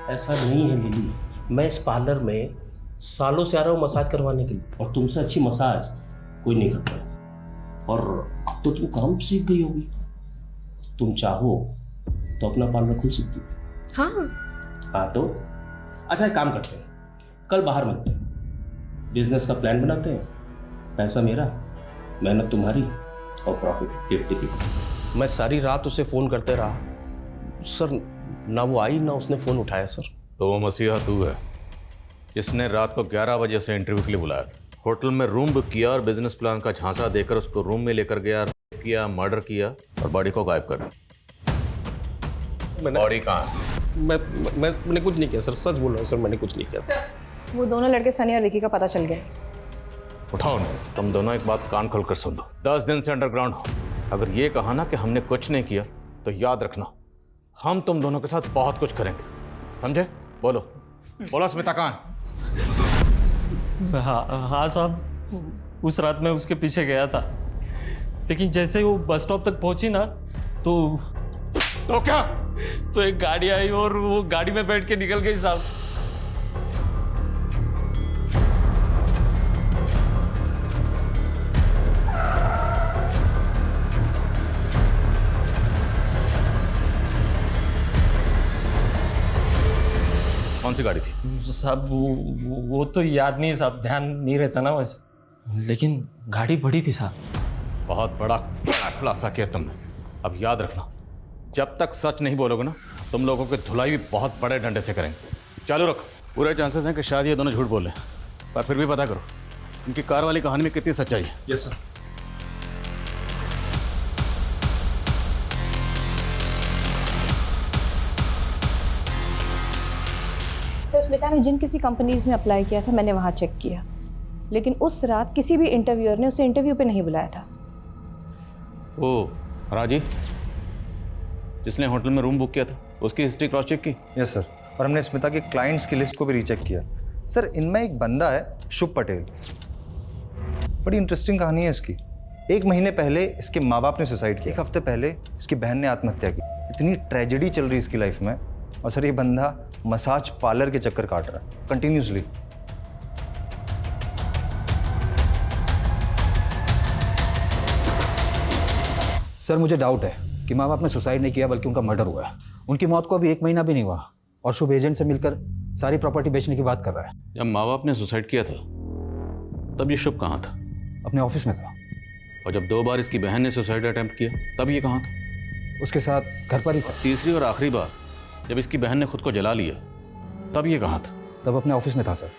ऐसा नहीं है लिली, मैं इस पार्लर में सालों से आ रहा हूँ मसाज करवाने के लिए, और तुमसे अच्छी मसाज कोई नहीं करता है। और अब तो तुम काम सीख गई होगी, तुम चाहो तो अपना पार्लर खुल सकती हो। हाँ तो अच्छा एक काम करते हैं, कल बाहर मिलते हैं, बिजनेस का प्लान बनाते हैं। पैसा मेरा, मेहनत तुम्हारी, और प्रॉफिट 50-50। मैं सारी रात उसे फ़ोन करते रहा सर, ना वो आई ना उसने फ़ोन उठाया सर। तो वो मसीहा तू है जिसने रात को 11 बजे से इंटरव्यू के लिए बुलाया था, होटल में रूम बुक किया और बिजनेस प्लान का झांसा देकर उसको रूम में लेकर गया, रेप किया, मर्डर किया और बॉडी को गायब कर दिया। बॉडी कहाँ है? मैंने कुछ नहीं किया सर, सच बोल रहा हूँ सर, मैंने कुछ नहीं किया सर। वो दोनों लड़के सनी और रिकी का पता चल गया। उठाओ ना, तुम दोनों एक बात कान खोल कर सुन लो। 10 दिन से अंडरग्राउंड हो। अगर ये कहा ना कि हमने कुछ नहीं किया तो याद रखना हम तुम दोनों के साथ बहुत कुछ करेंगे, समझे? बोलो बोलो, स्मिता कहाँ है? हाँ साहब, उस रात मैं उसके पीछे गया था, लेकिन जैसे ही वो बस स्टॉप तक पहुंची ना तो क्या? तो एक गाड़ी आई और वो गाड़ी में बैठ के निकल गई साहब। कौन सी गाड़ी थी साहब? वो तो याद नहीं साहब, ध्यान नहीं रहता ना वैसे, लेकिन गाड़ी बड़ी थी साहब। बहुत बड़ा खुलासा किया तुमने। अब याद रखना, जब तक सच नहीं बोलोगे ना, तुम लोगों की धुलाई भी बहुत बड़े डंडे से करेंगे। चालू रखो। पूरे चांसेस हैं कि शायद ये दोनों झूठ बोले, पर फिर भी पता करो इनकी कार वाली कहानी में कितनी सच्चाई है। Yes sir. सर, स्मिता ने जिन किसी कंपनीज में अप्लाई किया था मैंने वहाँ चेक किया, लेकिन उस रात किसी भी इंटरव्यूअर ने उसे इंटरव्यू पे नहीं बुलाया था। ओ राजी, जिसने होटल में रूम बुक किया था, उसकी हिस्ट्री क्रॉस चेक की? यस सर, और हमने स्मिता के क्लाइंट्स की लिस्ट को भी रीचेक किया। सर इनमें एक बंदा है शुभ पटेल, बड़ी इंटरेस्टिंग कहानी है इसकी। 1 महीने पहले इसके माँ बाप ने सुसाइड किया, 1 हफ्ते पहले इसकी बहन ने आत्महत्या की। इतनी ट्रेजेडी चल रही है इसकी लाइफ में, और सर ये बंदा मसाज पार्लर के चक्कर काट रहा है कंटिन्यूसली। सर मुझे डाउट है कि माँ बाप ने सुसाइड नहीं किया बल्कि उनका मर्डर हुआ है। उनकी मौत को अभी 1 महीना भी नहीं हुआ और शुभ एजेंट से मिलकर सारी प्रॉपर्टी बेचने की बात कर रहा है। जब माँ बाप ने सुसाइड किया था तब ये शुभ कहाँ था? अपने ऑफिस में था। और जब 2 बार इसकी बहन ने सुसाइड अटेम्प्ट किया तब ये कहाँ था? उसके साथ घर पर ही था। तीसरी और आखिरी बार जब इसकी बहन ने खुद को जला लिया तब ये कहाँ था? तब अपने ऑफिस में था सर।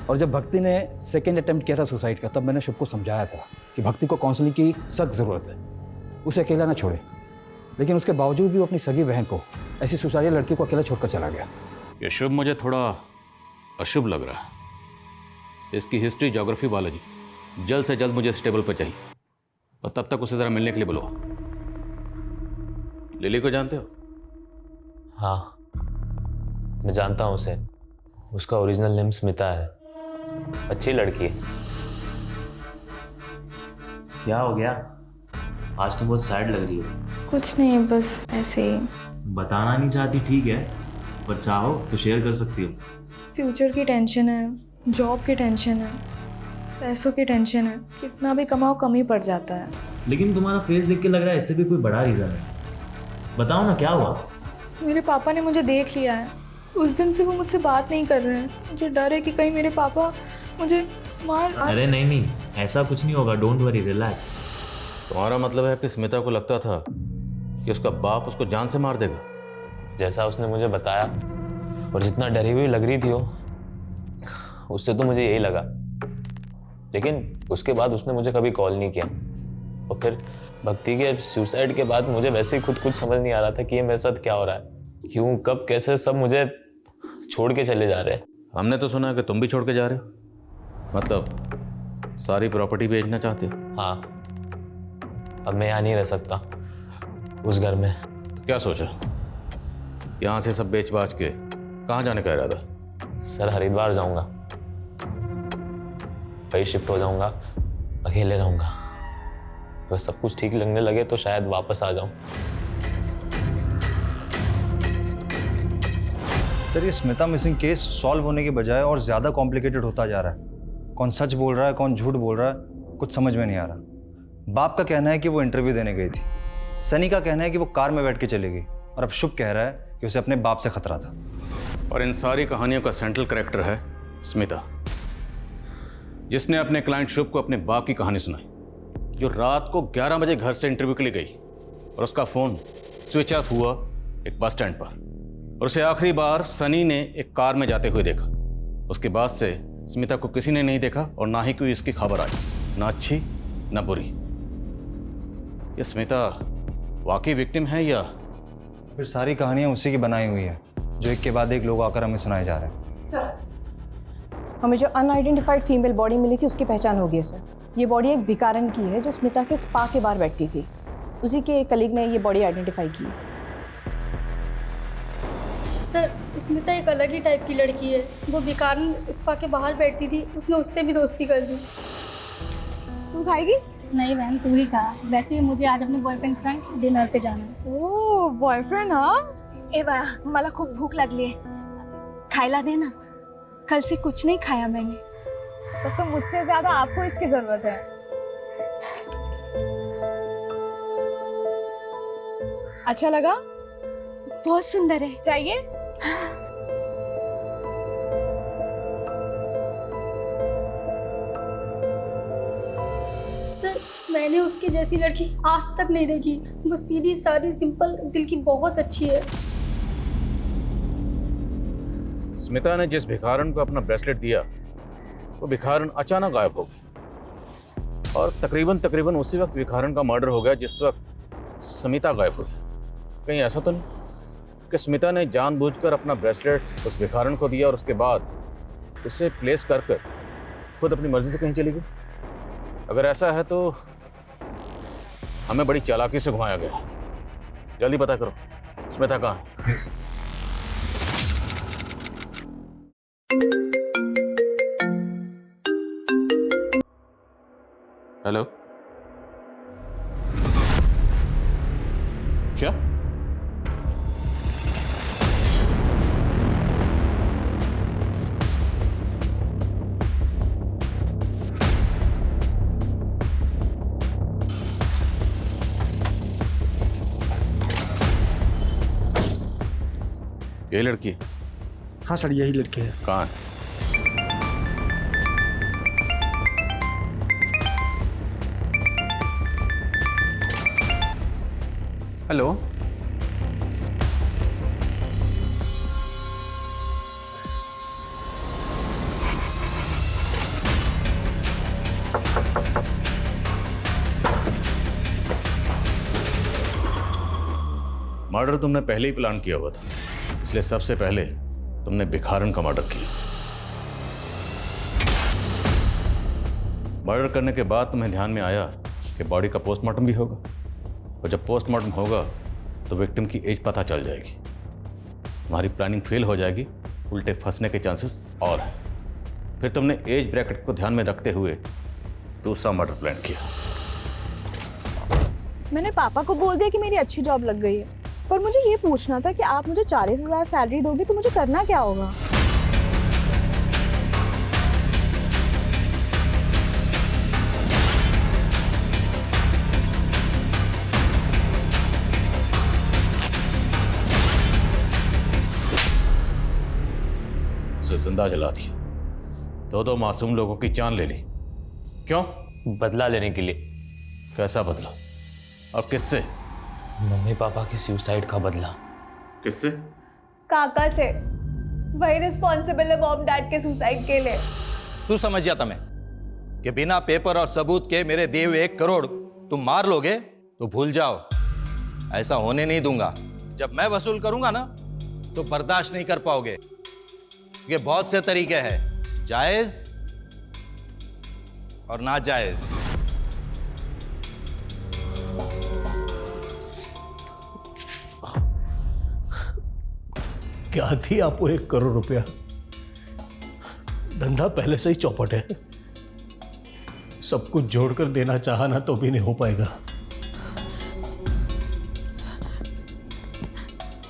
और जब भक्ति ने सेकेंड अटेम्प्ट किया था सुसाइड का, तब मैंने शुभ को समझाया था कि भक्ति को काउंसलिंग की सख्त ज़रूरत है, उसे अकेला ना छोड़े। लेकिन उसके बावजूद भी वो अपनी सगी बहन को, ऐसी सुसाइड लड़की को अकेला छोड़कर चला गया। ये शुभ मुझे थोड़ा अशुभ लग रहा है। इसकी हिस्ट्री, ज्योग्राफी, बायोलॉजी जल्द से जल्द मुझे इस टेबल पर चाहिए, और तब तक उसे ज़रा मिलने के लिए बुलाओ। लिली को जानते हो? हाँ मैं जानता हूँ उसे, उसका ओरिजिनल नेम स्मिता है। अच्छी लड़की है। क्या हो गया? आज तो बहुत सैड लग रही है। कुछ नहीं, बस ऐसे ही। बताना नहीं चाहती ठीक है, पर चाहो तो शेयर कर सकती हो। फ्यूचर की टेंशन है, जॉब की टेंशन है, पैसों की टेंशन है। कितना भी कमाओ कम ही पड़ जाता है। लेकिन तुम्हारा फेस देख के लग रहा है इससे भी कोई बड़ा रीज़न है। बताओ ना क्या हुआ? मेरे पापा ने मुझे देख लिया है। उस दिन से वो मुझसे बात नहीं कर रहे हैं। मुझे डर है कि कहीं मेरे पापा मुझे मार। अरे नहीं, ऐसा कुछ नहीं होगा। Don't worry, relax. तुम्हारा मतलब है कि स्मिता को लगता था कि उसका बाप उसको जान से मार देगा? जैसा उसने मुझे बताया और जितना डरी हुई लग रही थी वो, उससे तो मुझे यही लगा। लेकिन उसके बाद उसने मुझे कभी कॉल नहीं किया। और फिर भक्ति के सुसाइड के बाद मुझे वैसे ही खुद कुछ समझ नहीं आ रहा था कि ये मेरे साथ क्या हो रहा है, क्यों, कब, कैसे सब मुझे छोड़ के चले जा रहे हैं। हमने तो सुना कि तुम भी छोड़ के जा रहे हो, मतलब सारी प्रॉपर्टी बेचना चाहते हो? हाँ, अब मैं यहाँ नहीं रह सकता उस घर में। तो क्या सोचा, यहाँ से सब बेच बाच के कहाँ जाने का इरादा? सर, हरिद्वार जाऊंगा, वही शिफ्ट हो जाऊंगा, अकेले रहूंगा। बस सब कुछ ठीक लगने लगे तो शायद वापस आ जाऊं। सर, ये स्मिता मिसिंग केस सॉल्व होने के बजाय और ज़्यादा कॉम्प्लिकेटेड होता जा रहा है। कौन सच बोल रहा है, कौन झूठ बोल रहा है, कुछ समझ में नहीं आ रहा। बाप का कहना है कि वो इंटरव्यू देने गई थी, सनी का कहना है कि वो कार में बैठ के चली गई, और अब शुभ कह रहा है कि उसे अपने बाप से खतरा था। और इन सारी कहानियों का सेंट्रल कैरेक्टर है स्मिता, जिसने अपने क्लाइंट शुभ को अपने बाप की कहानी सुनाई, जो रात को 11 बजे घर से इंटरव्यू के लिए गई और उसका फ़ोन स्विच ऑफ हुआ एक बस स्टैंड पर, और उसे आखिरी बार सनी ने एक कार में जाते हुए देखा। उसके बाद से स्मिता को किसी ने नहीं देखा और ना ही कोई इसकी खबर आई, ना अच्छी ना बुरी। ये स्मिता वाकई विक्टिम है या फिर सारी कहानियाँ उसी की बनाई हुई है, जो एक के बाद एक लोग आकर हमें सुनाए जा रहे हैं? सर, हमें जो अनआइडेंटिफाइड फीमेल बॉडी मिली थी उसकी पहचान हो गई है सर। ये बॉडी एक भिखारन की है जो स्मिता के स्पा के बाहर बैठती थी। उसी के एक कलीग ने ये बॉडी आइडेंटिफाई की। सर, स्मिता एक अलग ही टाइप की लड़की है। वो भिखारन स्पा के बाहर बैठती थी, उसने उससे भी दोस्ती कर दी। तू खाएगी? नहीं बहन, तू ही खा। वैसे ही मुझे आज अपने बॉयफ्रेंड के साथ डिनर पे जाना है। ओह, बॉयफ्रेंड? हाँ, ए बाळा, मला खूप भूक लागली आहे, खायला दे ना। कल से कुछ नहीं खाया मैंने। तब तो मुझसे ज्यादा आपको इसकी जरूरत है। अच्छा लगा? बहुत सुंदर है। चाहिए? सर, मैंने उसकी जैसी लड़की आज तक नहीं देखी। वो सीधी सादी सिंपल दिल की बहुत अच्छी है। स्मिता ने जिस भिखारन को अपना ब्रेसलेट दिया, वो भिखारन अचानक गायब हो गई, और तकरीबन उसी वक्त भिखारन का मर्डर हो गया जिस वक्त स्मिता गायब हुई। कहीं ऐसा तो नहीं कि स्मिता ने जानबूझकर अपना ब्रेसलेट उस भिखारन को दिया और उसके बाद उसे प्लेस कर खुद अपनी मर्जी से कहीं चली गई? अगर ऐसा है तो हमें बड़ी चालाकी से घुमाया गया। जल्दी पता करो स्मिता कहाँ है। हेलो, क्या? ये लड़की? हाँ सर, यही लड़की है। कहाँ है? हेलो, मर्डर तुमने पहले ही प्लान किया हुआ था, इसलिए सबसे पहले तुमने भिखारन का मर्डर किया। मर्डर करने के बाद तुम्हें ध्यान में आया कि बॉडी का पोस्टमार्टम भी होगा, और जब पोस्टमार्टम होगा तो विक्टिम की एज पता चल जाएगी। तुम्हारी प्लानिंग फेल हो जाएगी, उल्टे फंसने के चांसेस और हैं। फिर तुमने एज ब्रैकेट को ध्यान में रखते हुए दूसरा मर्डर प्लान किया। मैंने पापा को बोल दिया कि मेरी अच्छी जॉब लग गई है, पर मुझे ये पूछना था कि आप मुझे 40,000 सैलरी दोगे तो मुझे करना क्या होगा? उसे जिंदा जला दिया, दो मासूम लोगों की जान ले ली। क्यों? बदला लेने के लिए। कैसा बदला और किससे? मम्मी पापा के सुसाइड का बदला। किससे? काका से। वही रिस्पॉन्सिबल है मॉम डैड के सुसाइड के लिए। तू समझ जाता मैं कि बिना पेपर और सबूत के मेरे दिए हुए 1 करोड़ तुम मार लोगे तो भूल जाओ, ऐसा होने नहीं दूंगा। जब मैं वसूल करूंगा ना तो बर्दाश्त नहीं कर पाओगे। ये बहुत से तरीके हैं, जायज और नाजायज। क्या थी आपको 1 करोड़ रुपया? धंधा पहले से ही चौपट है, सब कुछ जोड़कर देना चाहा ना तो भी नहीं हो पाएगा।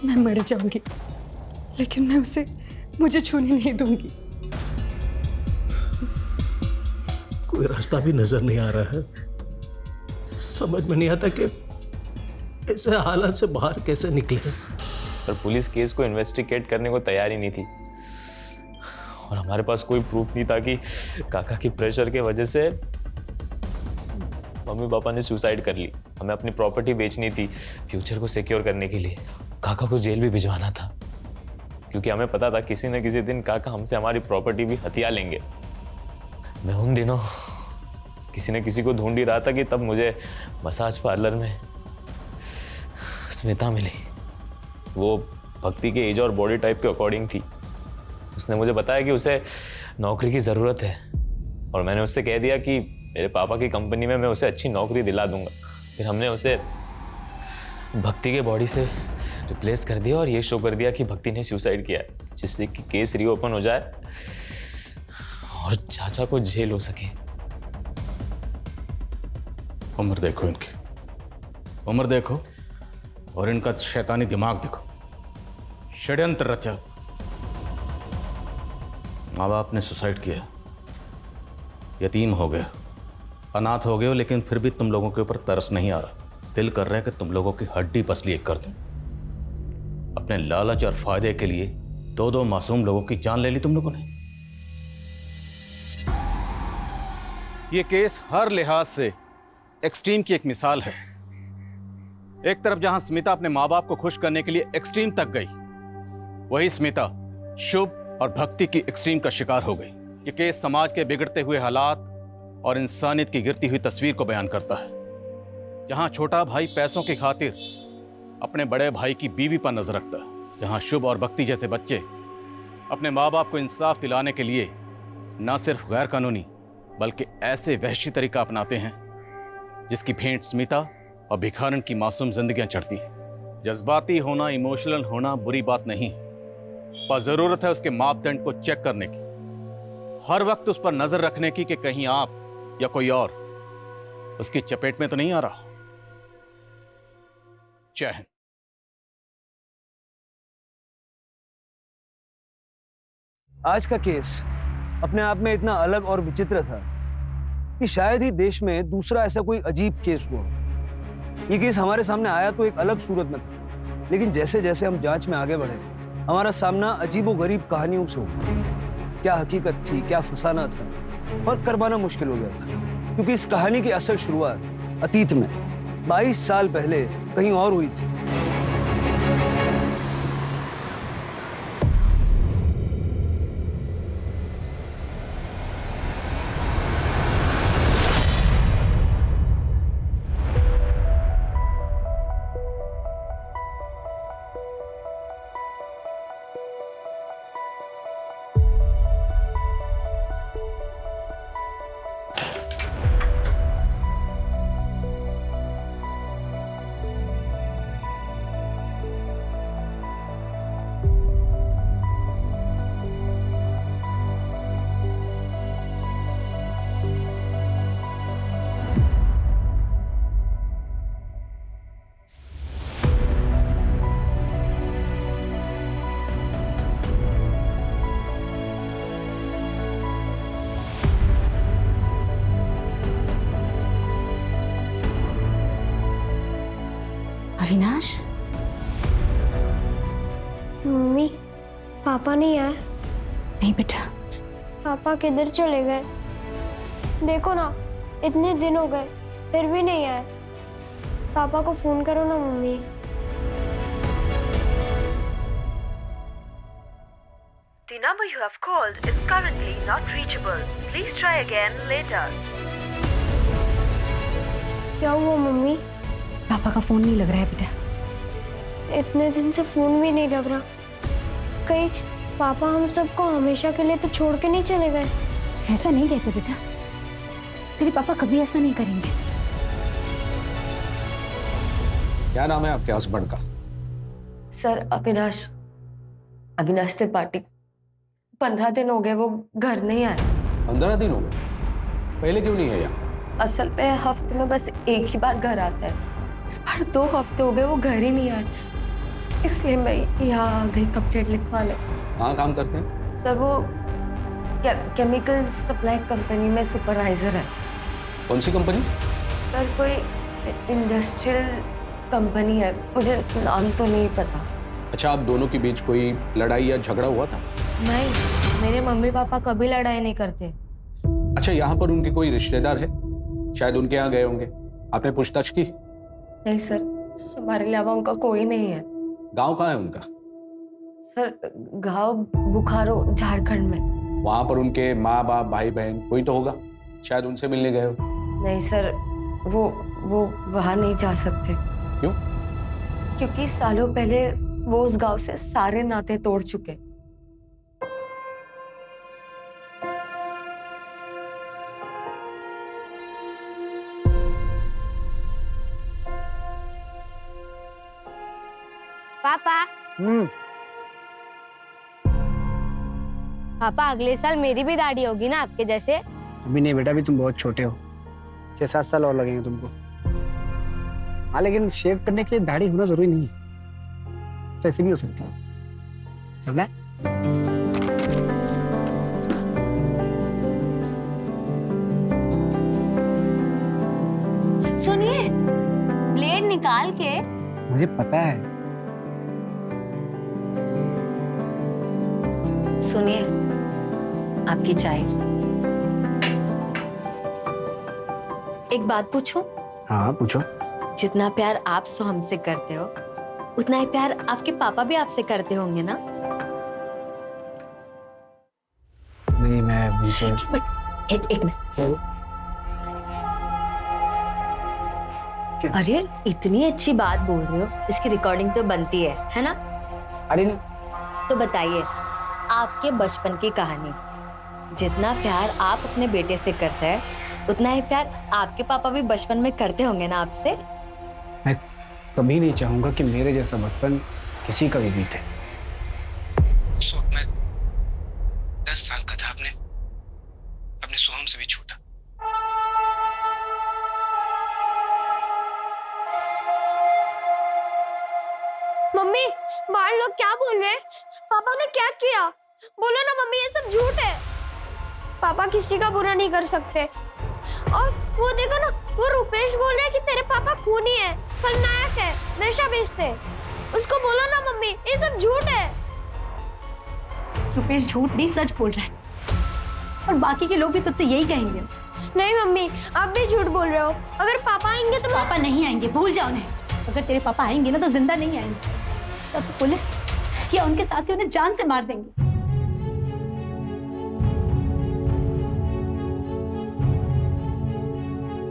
मैं मर जाऊंगी लेकिन मैं उसे मुझे छूने नहीं दूंगी। कोई रास्ता भी नजर नहीं आ रहा है, समझ में नहीं आता कि ऐसे हालात से बाहर कैसे निकले। पर पुलिस केस को इन्वेस्टिगेट करने को तैयार ही नहीं थी और हमारे पास कोई प्रूफ नहीं था कि काका की प्रेशर के वजह से मम्मी पापा ने सुसाइड कर ली। हमें अपनी प्रॉपर्टी बेचनी थी फ्यूचर को सिक्योर करने के लिए। काका को जेल भी भिजवाना था क्योंकि हमें पता था किसी न किसी दिन काका हमसे हमारी प्रॉपर्टी भी हथिया लेंगे। मैं उन दिनों किसी न किसी को ढूंढ ही रहा था कि तब मुझे मसाज पार्लर में स्मिता मिली। वो भक्ति के एज और बॉडी टाइप के अकॉर्डिंग थी। उसने मुझे बताया कि उसे नौकरी की ज़रूरत है और मैंने उससे कह दिया कि मेरे पापा की कंपनी में मैं उसे अच्छी नौकरी दिला दूंगा। फिर हमने उसे भक्ति के बॉडी से रिप्लेस कर दिया और ये शो कर दिया कि भक्ति ने सुसाइड किया है, जिससे कि केस रीओपन हो जाए और चाचा को जेल हो सके। उम्र देखो इनकी, उम्र देखो और इनका शैतानी दिमाग देखो। षड्यंत्र रचा, माँ बाप ने सुसाइड किया, यतीम हो गए, अनाथ हो गए हो, लेकिन फिर भी तुम लोगों के ऊपर तरस नहीं आ रहा। दिल कर रहा है कि तुम लोगों की हड्डी पसली एक कर दूं। अपने लालच और फायदे के लिए 2 मासूम लोगों की जान ले ली तुम लोगों ने। यह केस हर लिहाज से एक्सट्रीम की एक मिसाल है। एक तरफ जहां स्मिता अपने माँ बाप को खुश करने के लिए एक्सट्रीम तक गई, वही स्मिता शुभ और भक्ति की एक्सट्रीम का शिकार हो गई। यह केस समाज के बिगड़ते हुए हालात और इंसानियत की गिरती हुई तस्वीर को बयान करता है। जहां छोटा भाई पैसों की खातिर अपने बड़े भाई की बीवी पर नजर रखता है, जहां शुभ और भक्ति जैसे बच्चे अपने माँ बाप को इंसाफ दिलाने के लिए न सिर्फ गैर कानूनी बल्कि ऐसे वहशी तरीका अपनाते हैं जिसकी भेंट स्मिता और भिखारन की मासूम जिंदगियां चढ़ती हैं। जज्बाती होना, इमोशनल होना बुरी बात नहीं, पर जरूरत है उसके मापदंड को चेक करने की, हर वक्त उस पर नजर रखने की कि कहीं आप या कोई और उसकी चपेट में तो नहीं आ रहा। जय हिंद। आज का केस अपने आप में इतना अलग और विचित्र था कि शायद ही देश में दूसरा ऐसा कोई अजीब केस हुआ। ये केस हमारे सामने आया तो एक अलग सूरत में था, लेकिन जैसे जैसे हम जांच में आगे बढ़े हमारा सामना अजीबोगरीब कहानियों से हुआ। क्या हकीकत थी, क्या फसाना था, फर्क कर पाना मुश्किल हो गया था, क्योंकि इस कहानी की असल शुरुआत अतीत में 22 साल पहले कहीं और हुई थी। अविनाश, मम्मी पापा नहीं आए? नहीं बेटा। पापा किधर चले गए? देखो ना, इतने दिन हो गए फिर भी नहीं आए। पापा को फोन करो ना mummy. The number you have called is currently not reachable. Please try again later. क्या हुआ मम्मी? पापा का फोन नहीं लग रहा है बेटा। इतने दिन से फोन भी नहीं लग रहा। कहीं पापा हम सबको हमेशा के लिए तो छोड़ के नहीं चले गए? ऐसा नहीं कहते बेटा, तेरे पापा कभी ऐसा नहीं करेंगे। क्या नाम है आपके हस्बैंड का? सर अविनाश, अविनाश त्रिपाठी। 15 दिन हो गए वो घर नहीं आए। 15 दिन हो गए? पहले क्यों नहीं आया? असल में हफ्ते में बस एक ही बार घर आता है। इस बार 2 हफ्ते हो गए वो घर ही नहीं आए, इसलिए मैं यहाँ आ गई कंप्लेंट लिखवाने। कहाँ काम करते हैं? सर वो केमिकल सप्लाई कंपनी में सुपरवाइजर है। कौन सी कंपनी? सर कोई इंडस्ट्रियल कंपनी है, मुझे नाम तो नहीं पता। अच्छा, आप दोनों के बीच कोई लड़ाई या झगड़ा हुआ था? नहीं, मेरे मम्मी पापा कभी लड़ाई नहीं करते। अच्छा, यहाँ पर उनके कोई रिश्तेदार है? शायद उनके यहाँ गए होंगे, आपने पूछताछ की? नहीं सर, हमारे अलावा उनका कोई नहीं है। गांव कहाँ है उनका? सर गांव बुखारो, झारखंड में। वहां पर उनके माँ बाप भाई बहन कोई तो होगा, शायद उनसे मिलने गए हो। नहीं सर, वो वहां नहीं जा सकते। क्यों? क्योंकि सालों पहले वो उस गांव से सारे नाते तोड़ चुके। पापा, पापा अगले साल मेरी भी दाढ़ी होगी ना आपके जैसे? अभी नहीं बेटा, अभी तुम बहुत छोटे हो, 6-7 साल और लगेंगे तुमको। हाँ, लेकिन शेव करने के लिए दाढ़ी होना जरूरी नहीं है, तो ऐसे भी हो सकती है। समझा? सुनिए, ब्लेड निकाल के। मुझे पता है। सुनिए, आपकी चाय। एक बात पूछूं? हाँ पूछो। जितना प्यार आप हमसे करते हो, उतना ही प्यार आपके पापा भी आपसे करते होंगे ना? नहीं, मैं उनसे एक मिनट। अरे इतनी अच्छी बात बोल रहे हो, इसकी रिकॉर्डिंग तो बनती है ना? अरे तो बताइए, आपके बचपन की कहानी। जितना प्यार आप अपने बेटे से करते हैं, उतना ही प्यार आपके पापा भी बचपन में करते होंगे ना आपसे? मैं कभी नहीं चाहूंगा कि मेरे जैसा बचपन किसी का भी बीते। उस वक्त मैं 10 साल का था, अपने सोहम से भी छोटा। मम्मी, बाहर लोग क्या बोल रहे हैं? पापा ने क्या किया? बोलो ना मम्मी, ये सब झूठ है। पापा किसी का बुरा नहीं कर सकते। और वो देखो ना, वो रुपेश बोल रहा है कि तेरे पापा खूनी है, खलनायक है, नशा बेचते हैं। उसको बोलो ना मम्मी, ये सब झूठ है। रुपेश झूठ नहीं, सच बोल रहा है, और बाकी के लोग भी तुझसे यही कहेंगे। नहीं मम्मी, आप भी झूठ बोल रहे हो। अगर पापा आएंगे तो पापा नहीं आएंगे, भूल जाओ उन्हें। अगर तेरे पापा आएंगे ना तो जिंदा नहीं आएंगे, तब तो पुलिस या उनके साथी उन्हें जान से मार देंगे।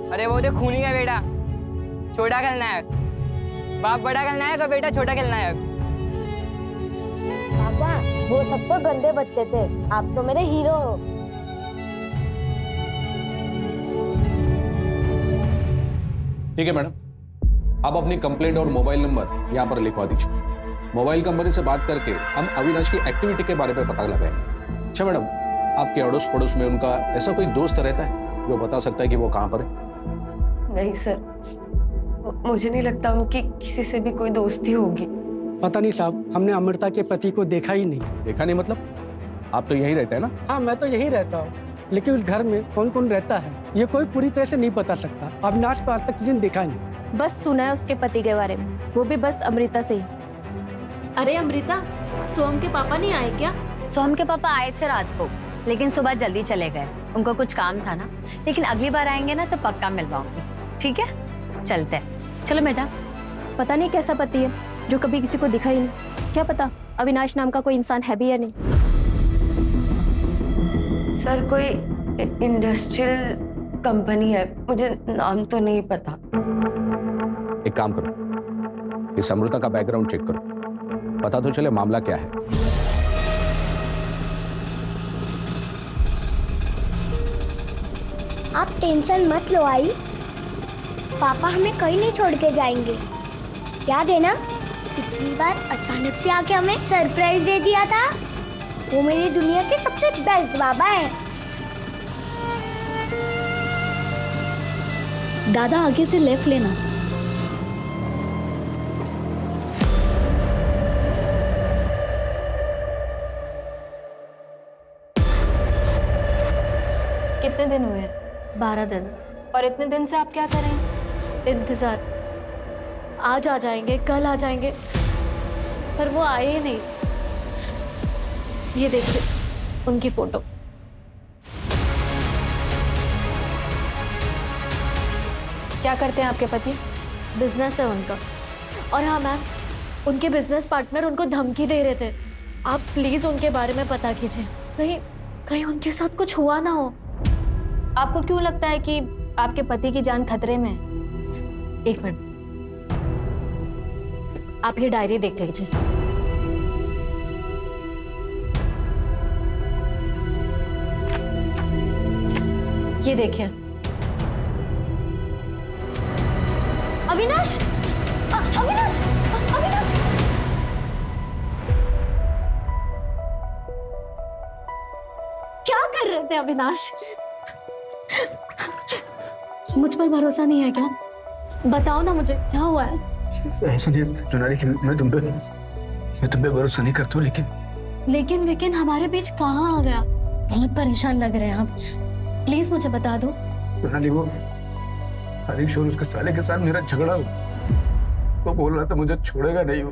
अरे वो जो खूनी का बेटा, छोटा खलनायक। बाप बड़ा खलनायक और बेटा छोटा खलनायक। पापा, वो सब तो गंदे बच्चे थे, आप तो मेरे हीरो हो। ठीक है मैडम, आप अपनी कंप्लेंट और मोबाइल नंबर यहाँ पर लिखवा दीजिए। मोबाइल कंपनी से बात करके हम अविनाश की एक्टिविटी के बारे में पता लगाएंगे। अच्छा मैडम, आपके अड़ोस पड़ोस में उनका ऐसा कोई दोस्त रहता है जो बता सकता है कि वो कहाँ पर है? नहीं सर, मुझे नहीं लगता उनकी किसी से भी कोई दोस्ती होगी। पता नहीं साहब, हमने अमृता के पति को देखा ही नहीं। देखा नहीं मतलब? आप तो यहीं रहते हैं ना? हाँ, मैं तो यहीं रहता हूँ, लेकिन उस घर में कौन कौन रहता है ये कोई पूरी तरह से नहीं बता सकता। अविनाश को आज तक किसी ने देखा नहीं। बस सुना है उसके पति के बारे में, वो भी बस अमृता से ही। अरे अमृता, सोहम के पापा नहीं आए क्या? सोहम के पापा आए थे रात को, लेकिन सुबह जल्दी चले गए। उनको कुछ काम था ना, लेकिन अगली बार आएंगे ना तो पक्का मिलवाऊंगी। ठीक है, चलते हैं। चलो बेटा। पता नहीं कैसा पति है जो कभी किसी को दिखा ही नहीं। क्या पता अविनाश नाम का कोई इंसान है भी या नहीं। सर कोई इंडस्ट्रियल कंपनी है, मुझे नाम तो नहीं पता। एक काम करो, इस अमृता का बैकग्राउंड चेक करो, पता तो चले मामला क्या है। आप टेंशन मत लो आई, पापा हमें कहीं नहीं छोड़ के जाएंगे। याद है ना, पिछली बार अचानक से आके हमें सरप्राइज दे दिया था। वो मेरी दुनिया के सबसे बेस्ट बाबा है। दादा आगे से लेफ्ट लेना। कितने दिन हुए हैं? 12 दिन। और इतने दिन से आप क्या कर रहे हैं? इंतजार, आज आ जाएंगे, कल आ जाएंगे, पर वो आए ही नहीं। ये देखिए उनकी फोटो। क्या करते हैं आपके पति? बिजनेस है उनका। और हाँ मैम, उनके बिजनेस पार्टनर उनको धमकी दे रहे थे। आप प्लीज उनके बारे में पता कीजिए, कहीं कहीं उनके साथ कुछ हुआ ना हो। आपको क्यों लगता है कि आपके पति की जान खतरे में है? एक मिनट, आप ये डायरी देख लीजिए। ये देखिए। अविनाश, अविनाश, अविनाश, क्या कर रहे थे अविनाश? मुझ पर भरोसा नहीं है क्या? बताओ ना मुझे, क्या हुआ है? ऐसा नहीं है सोनाली कि मैं तुम पे भरोसा नहीं करता हूँ, लेकिन हमारे बीच कहाँ आ गया? बहुत परेशान लग रहे हैं आप, प्लीज मुझे बता दो। सोनाली, वो हरीश और उसके साले के साथ मेरा झगड़ा हुआ। वो बोल रहा था मुझे छोड़ेगा नहीं। वो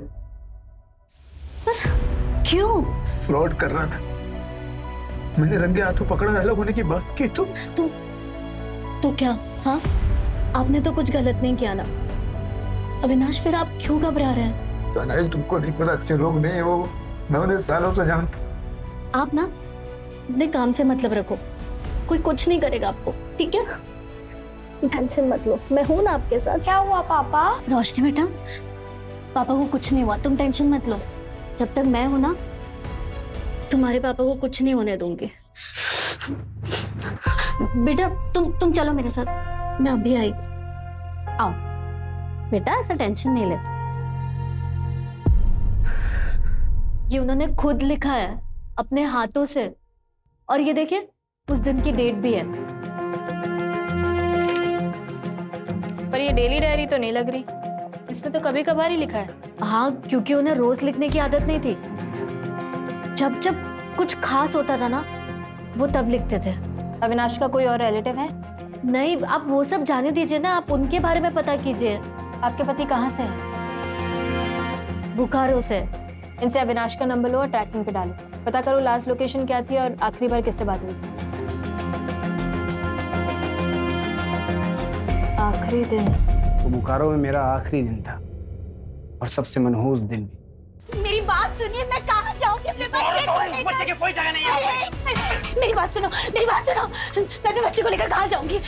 क्यों? फ्रॉड कर रहा था। मैंने रंगे हाथों पकड़ा, अलग होने की बात की तो क्या? हाँ, आपने तो कुछ गलत नहीं किया ना अविनाश, फिर आप क्यों घबरा रहे हैं? सोनाली, तुमको नहीं पता, अच्छे लोग नहीं वो, मैं उन्हें सालों से जानता। आप ना अपने काम से मतलब रखो, कोई कुछ नहीं करेगा आपको, ठीक है? टेंशन मत लो, मैं हूं ना आपके साथ। क्या हुआ पापा? रोशनी बेटा, पापा को कुछ नहीं हुआ, तुम टेंशन मत लो। जब तक मैं हूं ना, तुम्हारे पापा को कुछ नहीं होने दूंगी। बेटा तुम चलो मेरे साथ, मैं अभी आई। आओ बेटा, ऐसा टेंशन नहीं लेते। ये उन्होंने खुद लिखा है अपने हाथों से, और ये देखिए उस दिन की डेट भी है। पर ये डेली डायरी तो नहीं लग रही, इसमें तो कभी कभार ही लिखा है। हाँ, क्योंकि उन्हें रोज लिखने की आदत नहीं थी। जब जब कुछ खास होता था ना, वो तब लिखते थे। अविनाश का कोई और रिलेटिव है? नहीं, आप वो सब जाने दीजिए ना, आप उनके बारे में पता कीजिए। आपके पति कहाँ से है? बोकारो से। इनसे अविनाश का नंबर लो और ट्रैकिंग पे डालो, पता करो लास्ट लोकेशन क्या थी और आखिरी बार किससे बात हुई थी। आखिरी दिन तो बोकारो में मेरा आखिरी दिन था, और सबसे मनहूस दिन भी। मेरी बात सुनिए, मैं कहाँ जाऊंगी अपने बच्चे को लेकर? बच्चे की कोई जगह नहीं है। मेरी बात सुनो, मेरी बात सुनो, मैं अपने बच्चे को लेकर कहाँ जाऊंगी?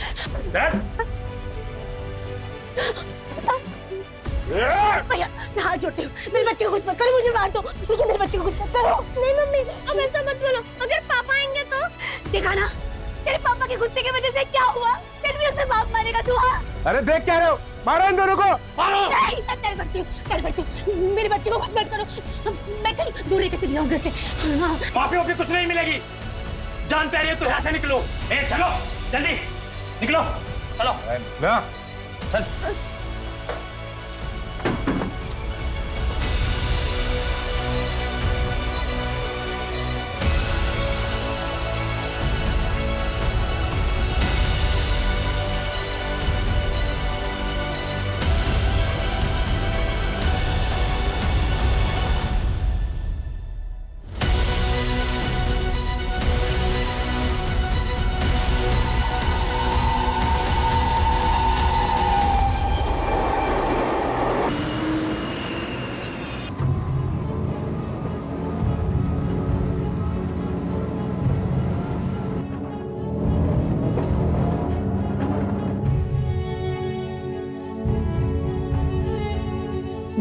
भैया, मैं हाथ जोड़ती हूँ, मेरे बच्चे को कुछ मत करो, मुझे मार दो, लेकिन मेरे बच्चे को कुछ मत करो। नहीं मम्मी, अब ऐसा मत बोलो, अगर पापा आएंगे तो? देखा ना, तेरे पापा के गुस्से की वजह से क्या हुआ? फिर भी उसे बाप मारेगा तू? हाँ, अरे देख क्या रहे हो, मारो इन दोनों को, मारो। नहीं, मैं डर बढ़ती हूँ, मेरे बच्चे को कुछ मत करो, मैं कहीं दूर लेकर चली जाऊँ घर से। पापी वापी कुछ नहीं मिलेगी, जान प्यारी है तो यहाँ से निकलो। चलो जल्दी निकलो, चलो चल।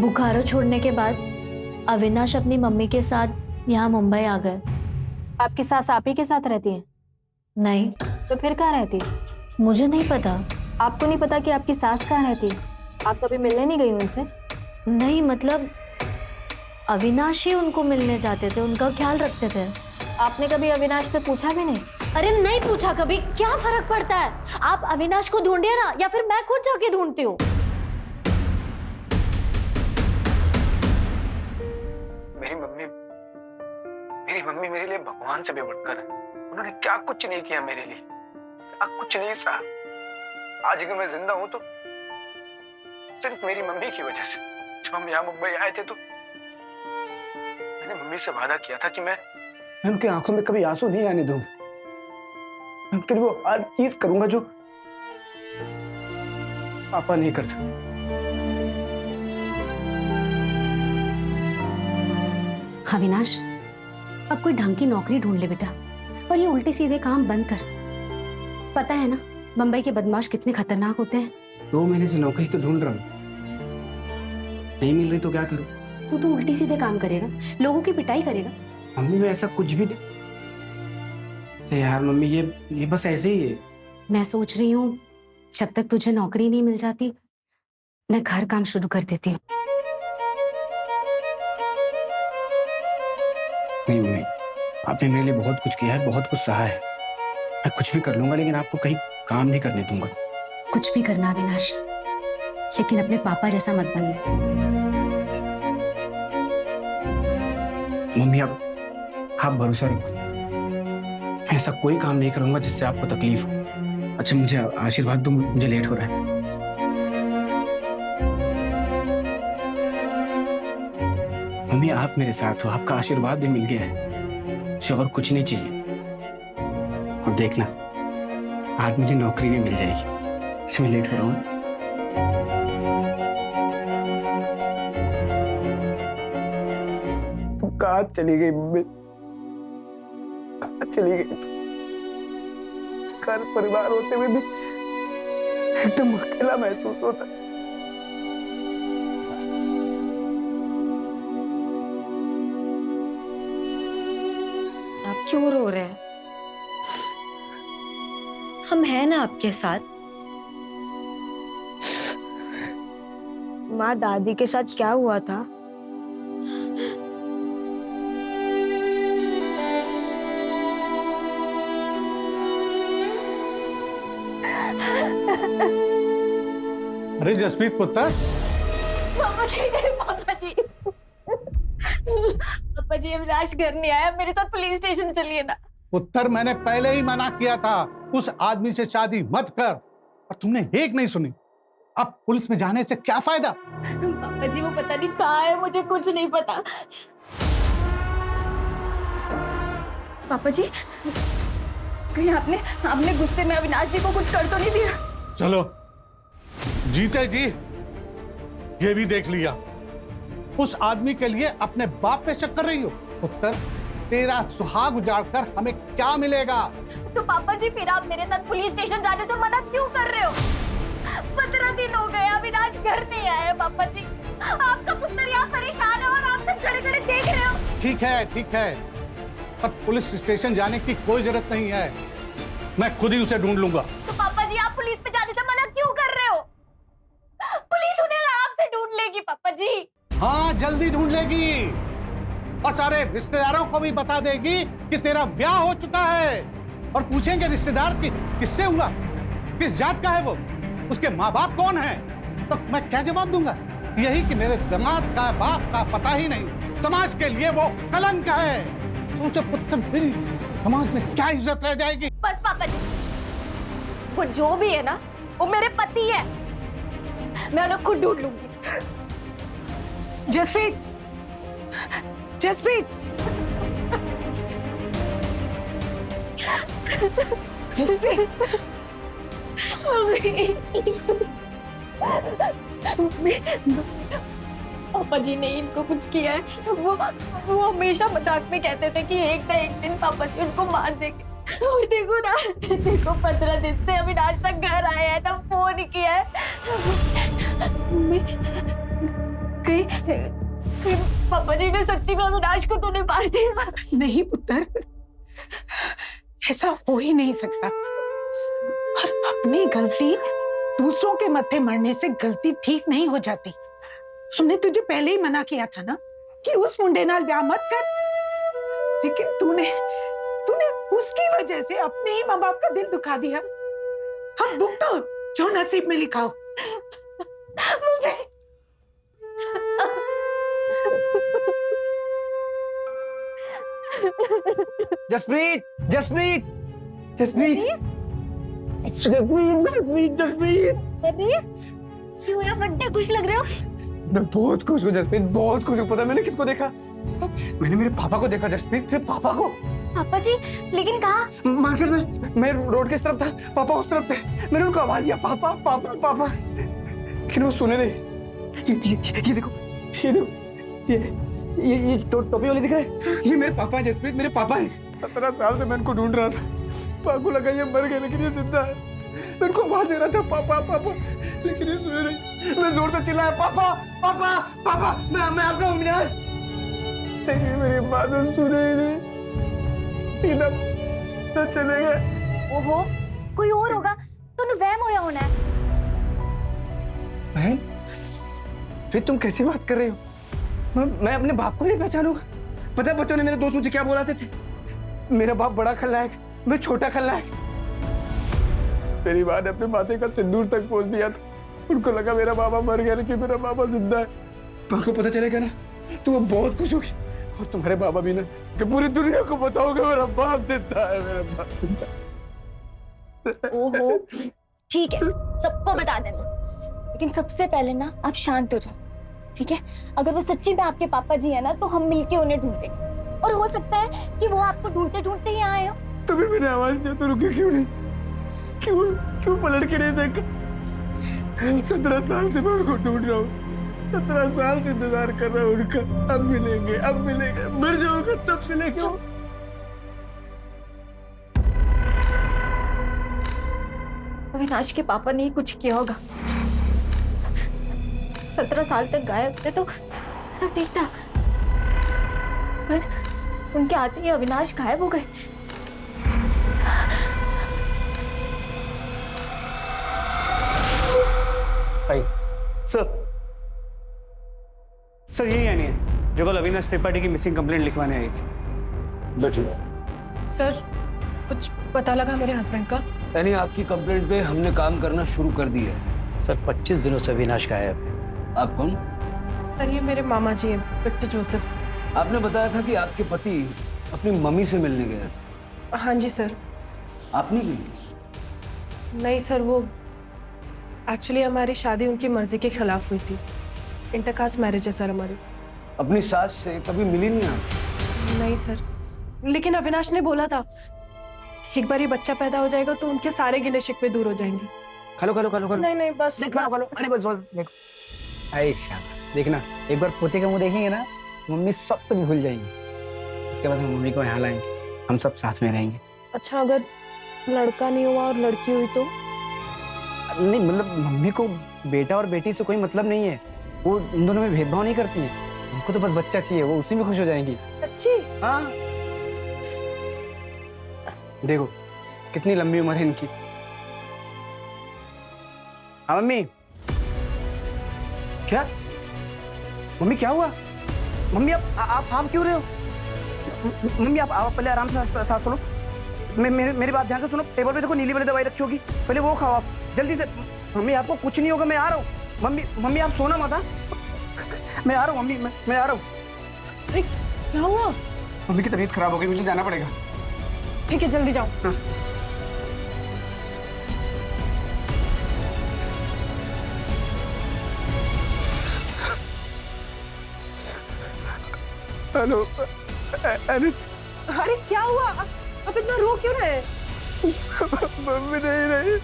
बुखारो छोड़ने के बाद अविनाश अपनी मम्मी के साथ यहाँ मुंबई आ गए। आपकी सास आप ही के साथ रहती है? नहीं। तो फिर कहाँ रहती है? मुझे नहीं पता। आपको नहीं पता कि आपकी सास कहाँ रहती है? आप कभी मिलने नहीं गई उनसे? नहीं, मतलब अविनाश ही उनको मिलने जाते थे, उनका ख्याल रखते थे। आपने कभी अविनाश से पूछा भी नहीं? अरे नहीं पूछा कभी, क्या फर्क पड़ता है? आप अविनाश को ढूंढिए ना, या फिर मैं खुद जाके ढूंढती हूँ। मेरी मम्मी मेरे लिए भगवान से भी बढ़कर है। उन्होंने क्या कुछ नहीं किया मेरे लिए, क्या कुछ नहीं सहा। आज अगर मैं जिंदा हूं तो सिर्फ मेरी मम्मी की वजह से। जब हम यहाँ मुंबई आए थे तो मैंने मम्मी से वादा किया था कि मैं उनकी आंखों में कभी आंसू नहीं आने दूंगा। मैं उनके लिए वो हर चीज करूंगा जो पापा नहीं कर सकते। अविनाश, अब कोई ढंग की नौकरी ढूंढ ले बेटा, और ये उल्टे सीधे काम बंद कर। पता है ना मुंबई के बदमाश कितने खतरनाक होते हैं। 2 महीने से नौकरी तो ढूंढ रहा हूँ, नहीं मिल रही तो क्या करूँ? तू उल्टी सीधे काम करेगा, लोगों की पिटाई करेगा। मम्मी मैं ऐसा कुछ भी नहीं। यार मम्मी ये बस ऐसे ही है। मैं सोच रही हूँ जब तक तुझे नौकरी नहीं मिल जाती मैं घर काम शुरू कर देती हूँ। नहीं मम्मी, आपने मेरे लिए बहुत कुछ किया है, बहुत कुछ सहा है। मैं कुछ भी कर लूंगा, लेकिन आपको कहीं काम नहीं करने दूंगा। कुछ भी करना अविनाश, लेकिन अपने पापा जैसा मत बनना। मम्मी आप भरोसा रखो, मैं ऐसा कोई काम नहीं करूंगा जिससे आपको तकलीफ हो। अच्छा मुझे आशीर्वाद दो, मुझे लेट हो रहा है। मम्मी आप मेरे साथ हो, आपका आशीर्वाद भी मिल गया है, मुझे और कुछ नहीं चाहिए। और देखना आज मुझे नौकरी भी मिल जाएगी। अच्छा मैं लेट हो रहा हूँ। तुम कहाँ चली गई मम्मी? कहाँ चली गई? घर परिवार होते हुए भी एकदम अकेला महसूस होता है। आप क्यों रो रहे हैं? हम हैं ना आपके साथ। माँ, दादी के साथ क्या हुआ था? अरे जसप्रीत पुत्र। पापा जी, पापा जी, पापा जी अविनाश घर नहीं आया, मेरे साथ पुलिस स्टेशन चलिए ना। पुत्र मैंने पहले ही मना किया था उस आदमी से शादी मत कर, और तुमने एक नहीं सुनी। अब पुलिस में जाने से क्या फायदा? पापा जी वो पता नहीं कहाँ है, मुझे कुछ नहीं पता। पापा जी कहीं आपने गुस्से में अविनाश जी को कुछ कर तो नहीं दिया? चलो जीते जी ये भी देख लिया। उस आदमी के लिए अपने बाप पे शक कर रही हो? पुत्र तेरा सुहाग उजाड़कर हमें क्या मिलेगा? तो पापा जी फिर आप मेरे साथ पुलिस स्टेशन जाने से मना क्यों कर रहे हो? 15 दिन हो गए अविनाश घर नहीं आया। पापा जी आपका पुत्र यहाँ परेशान है और आप सब खड़े खड़े देख रहे हो। ठीक है, पर पुलिस स्टेशन जाने की कोई जरूरत नहीं है, मैं खुद ही उसे ढूंढ लूंगा। तो पापा जी आप पुलिस पे जाने से मना क्यों कर रहे हो? पुलिस उन्हें आपसे ढूंढ लेगी पापा जी। हाँ जल्दी ढूंढ लेगी, और सारे रिश्तेदारों को भी बता देगी कि तेरा ब्याह हो चुका है। और पूछेंगे रिश्तेदार कि किससे हुआ, किस जात का है वो, उसके माँ बाप कौन है, तो मैं क्या जवाब दूंगा? यही कि मेरे दामाद का बाप का पता ही नहीं, समाज के लिए वो कलंक है। सोचो पुत्र तेरी समाज में क्या इज्जत रह जाएगी? बस पापा जी, वो जो भी है ना वो मेरे पति है, मैं उन्हें खुद ढूंढ लूंगी। जसप्रीत, जसप्रीत, जसप्रीत, पापा जी ने इनको कुछ किया है। वो हमेशा मजाक में कहते थे कि एक ना एक दिन पापा जी उनको मार देंगे। और देखो ना, देखो 15 दिन से अविनाश तक घर आए हैं ना फोन किया है। कहीं पापा जी ने सच्ची में अविनाश को तो नहीं मार दिया? नहीं पुत्र, ऐसा हो ही नहीं सकता। और अपनी गलती दूसरों के मत्थे मरने से गलती ठीक नहीं हो जाती। हमने तुझे पहले ही मना किया था ना कि उस मुंडे नाल ब्याह मत कर, लेकिन तूने उसकी वजह से अपने ही माँ बाप का दिल दुखा दिया। हम भुगतो जो नसीब में लिखा हो। जसप्रीत, जसप्रीत, जसप्रीत, जसप्रीत, जसप्रीत। क्यों यार बड्डे खुश लग रहे हो? मैं बहुत खुश हूँ जसप्रीत, बहुत खुश हूँ। पता है मैंने किसको देखा? मैंने मेरे पापा को देखा जसप्रीत, मेरे पापा को। पापा जी, लेकिन कहाँ? मार्केट में, मैं रोड किस तरफ था, पापा उस तरफ थे। मैंने उनको आवाज दिया, पापा पापा पापा, लेकिन वो सुने नहीं। ये देखो, ये देखो, ये टोपी वाले दिख रहे हैं, ये मेरे पापा हैं जसप्रीत, मेरे पापा हैं। 17 साल से मैं इनको ढूंढ रहा था। पापा को लगा ये मर गए, लेकिन ये जिंदा है। मैं इनको आवाज दे रहा था, पापा पापा, लेकिन ये सुने नहीं। मैं जोर से चिल्लाया, पापा पापा पापा, मैं आपका अविनाश, लेकिन मेरी बात सुने ही नहीं, सीधा तो चले गए। ओहो, कोई और होगा तो न वहम होया होना है। बहन, फिर तुम कैसी बात कर रहे हो? मैं अपने बाप को नहीं पहचानूंगा? पता है बच्चों ने, मेरे दोस्त मुझे क्या बोलाते थे? मेरा बाप बड़ा खलनायक, मैं छोटा खलनायक। मेरी माँ ने अपने माथे का सिंदूर तक पोंछ दिया था। उनको लगा मेरा बाबा मर गया, लेकिन मेरा बाबा जिंदा है। माँ को पता चलेगा ना तो वो बहुत खुश होगी, और तुम्हारे बाबा भी ना, कि पूरी दुनिया को बताओगे मेरा बाप जिंदा है, मेरा बाप जिंदा है। ओहो, ठीक है, सबको बता देना, लेकिन सबसे पहले ना आप शांत हो जाओ, ठीक है? अगर वो सच्ची में आपके पापा जी है ना, तो हम मिलके उन्हें ढूंढेंगे, और हो सकता है कि वो आपको ढूंढते ढूंढते ही आए हो। तुम्हें मैंने आवाज दिया तो रुके क्यों नहीं? क्यों पलट के नहीं देखा? 17 साल से मैं उनको ढूंढ रहा हूँ, 17 साल से इंतजार कर रहा हूँ उनका। अब मिलेंगे, अब मिलेंगे, मर जाऊंगा तब मिलेंगे। अविनाश के पापा ने ही कुछ किया होगा। 17 साल तक गायब थे तो सब ठीक था, पर उनके आते ही अविनाश गायब हो गए। सर यही यानी है जो कल अविनाश त्रिपाठी की मिसिंग कंप्लेंट लिखवाने आई थी। बैठिए। सर, कुछ पता लगा मेरे हस्बैंड का? यानी आपकी कंप्लेंट पे हमने काम करना शुरू कर दिया है। सर 25 दिनों से अविनाश गायब है। आप कौन? सर ये मेरे मामा जी हैं, विक्टर जोसेफ। आपने बताया था कि आपके पति अपनी मम्मी से मिलने गए थे। हाँ जी सर। आप नहीं गई? नहीं सर, वो एक्चुअली हमारी शादी उनकी मर्जी के खिलाफ हुई थी। इंटरकास्ट मैरिज है सर हमारी। अपनी सास से कभी मिली नहीं आप? नहीं सर, लेकिन अविनाश ने बोला था एक बार ये बच्चा पैदा हो जाएगा तो उनके सारे गिले शिकवे दूर हो जाएंगे। खलो खलो खलो खलो। नहीं बस खलो खलो। अरे बस देखो, अरे शाबाश, देखना एक बार पोते का मुंह देखेंगे ना, मम्मी सब कुछ भूल जाएंगी। उसके बाद हम मम्मी को यहाँ लाएंगे, हम सब साथ में रहेंगे। अच्छा, अगर लड़का नहीं हुआ और लड़की हुई तो? नहीं मतलब मम्मी को बेटा और बेटी से कोई मतलब नहीं है, वो इन दोनों में भेदभाव नहीं करती हैं। उनको तो बस बच्चा चाहिए, वो उसी में खुश हो जाएंगी। सच्ची? हाँ, देखो कितनी लंबी उम्र है इनकी। हाँ मम्मी। क्या मम्मी, क्या हुआ? मम्मी आप क्यों रहे हो? मम्मी आप पहले आराम से सांस लो। मेरी बात ध्यान से सुनो। टेबल पे देखो नीली वाली दवाई रखी होगी, पहले वो खाओ आप जल्दी से। मम्मी आपको कुछ नहीं होगा, मैं आ रहा हूँ। मम्मी आप सोना मत। मैं आ रहा हूँ मम्मी, मैं आ रहा हूँ। अरे क्या हुआ? मम्मी की तबीयत खराब हो गई, मुझे जाना पड़ेगा। ठीक है, जल्दी जाओ। हाँ। हेलो। अरे क्या हुआ? अब इतना रो क्यों रहे? मम्मी नहीं रही,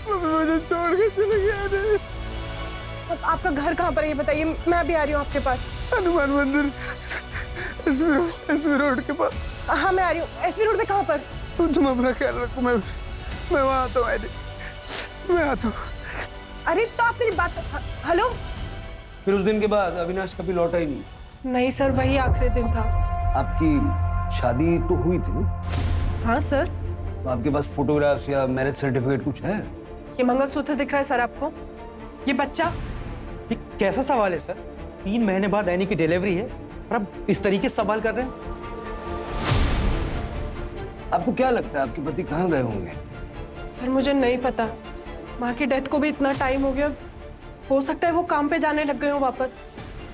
मम्मी मुझे छोड़ के चली गई। अब आपका घर कहाँ पर है ये बताइए, मैं भी आ रही हूँ आपके पास। हनुमान मंदिर, एसवी रोड के पास। हाँ मैं आ रही हूँ। एसवी रोड पे कहाँ पर? तुम अपना ख्याल रखो, मैं वहाँ आता हूँ। मैं आता हूँ। अरे तो आप मेरी बात। हेलो फिर उस दिन के बाद अविनाश कभी लौटा ही नहीं। नहीं सर, वही आखिरी दिन था। आपकी शादी तो हुई थी ना? हाँ सर। तो आपके पास फोटोग्राफ्स या मैरिज सर्टिफिकेट कुछ है? ये मंगलसूत्र दिख रहा है सर आपको? ये बच्चा? ये कैसा सवाल है सर? 3 महीने बाद एनी की डिलीवरी है और आप इस तरीके से सवाल कर रहे हैं? आपको क्या लगता है आपके पति कहाँ गए होंगे? सर मुझे नहीं पता, माँ की डेथ को भी इतना टाइम हो गया, हो सकता है वो काम पे जाने लग गए हो वापस।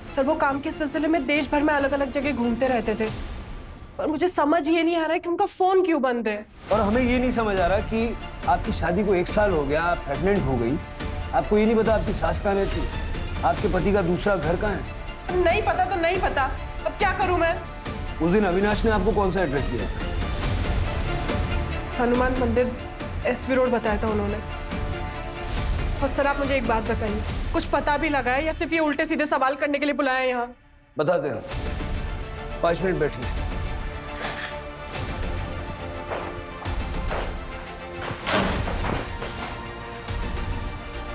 सर वो काम के सिलसिले में देश भर में अलग अलग जगह घूमते रहते थे, पर मुझे समझ ये नहीं आ रहा है कि उनका फोन क्यों बंद है। और हमें ये नहीं समझ आ रहा कि आपकी शादी को 1 साल हो गया, आप प्रेग्नेंट हो गई, आपको ये नहीं पता आपकी सास कहाँ रहती, आपके पति का दूसरा घर कहाँ है? सर नहीं पता तो नहीं पता, अब क्या करूं मैं? उस दिन अविनाश ने आपको कौन सा एड्रेस दिया? हनुमान मंदिर एसवी रोड बताया था उन्होंने। और सर आप मुझे एक बात बताइए, कुछ पता भी लगा है या सिर्फ ये उल्टे सीधे सवाल करने के लिए बुलाया है यहाँ? बताते हैं, 5 मिनट बैठिए।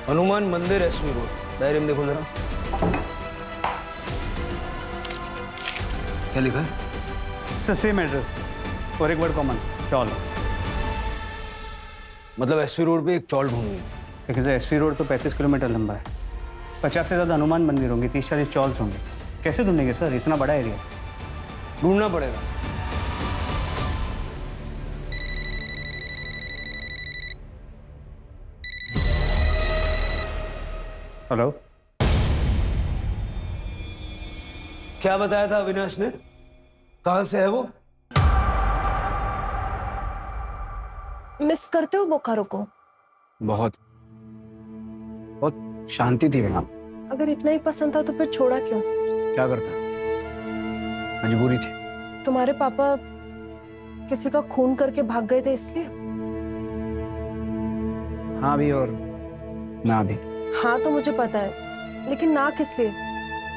हनुमान मंदिर एसवी रोड, डायरी में देखो जरा। क्या लिखा है? सर सेम एड्रेस और एक वर्ड कॉमन, चौल। मतलब एसवी रोड पे एक चौल ढूंढनी है? देखिए सर, एसवी रोड तो 35 किलोमीटर लंबा है, 50 से ज़्यादा हनुमान मंदिर होंगे, 30-40 चौल्स होंगे। कैसे ढूंढेंगे सर, इतना बड़ा एरिया? ढूंढना पड़ेगा। हेलो, क्या बताया था अविनाश ने? कहां से है वो? मिस करते हो बोकारो को? बहुत शांति थी वहाँ। अगर इतना ही पसंद था तो फिर छोड़ा क्यों? क्या करता, मजबूरी थी। तुम्हारे पापा किसी का खून करके भाग गए थे इसलिए? हाँ भी और ना भी। हाँ तो मुझे पता है, लेकिन ना किस लिए?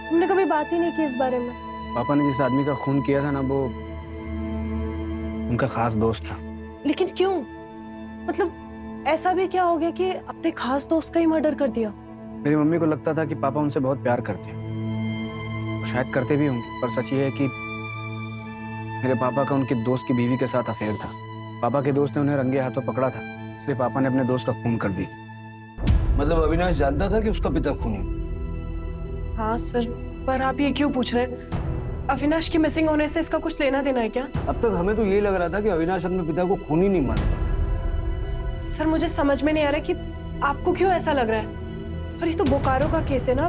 तुमने कभी बात ही नहीं की इस बारे में। पापा ने जिस आदमी का खून किया था ना, वो उनका खास दोस्त था। लेकिन क्यों? मतलब ऐसा भी क्या हो गया कि अपने खास दोस्त का ही मर्डर कर दिया? मेरी मम्मी को लगता था कि पापा उनसे बहुत प्यार करते हैं, शायद करते भी होंगे, पर सच ये है कि मेरे पापा का उनके दोस्त की बीवी के साथ अफेयर था। पापा के दोस्त ने उन्हें रंगे हाथों पकड़ा था, इसलिए पापा ने अपने दोस्त का खून कर दिया। मतलब अविनाश जानता था कि उसका पिता खूनी? हाँ सर, पर आप ये क्यों पूछ रहे हैं? अविनाश की मिसिंग होने से इसका कुछ लेना देना है क्या? अब तक हमें तो ये लग रहा था कि अविनाश अपने पिता को खूनी नहीं मानता। सर मुझे समझ में नहीं आ रहा कि आपको क्यों ऐसा लग रहा है। और ये तो बोकारो का केस है ना,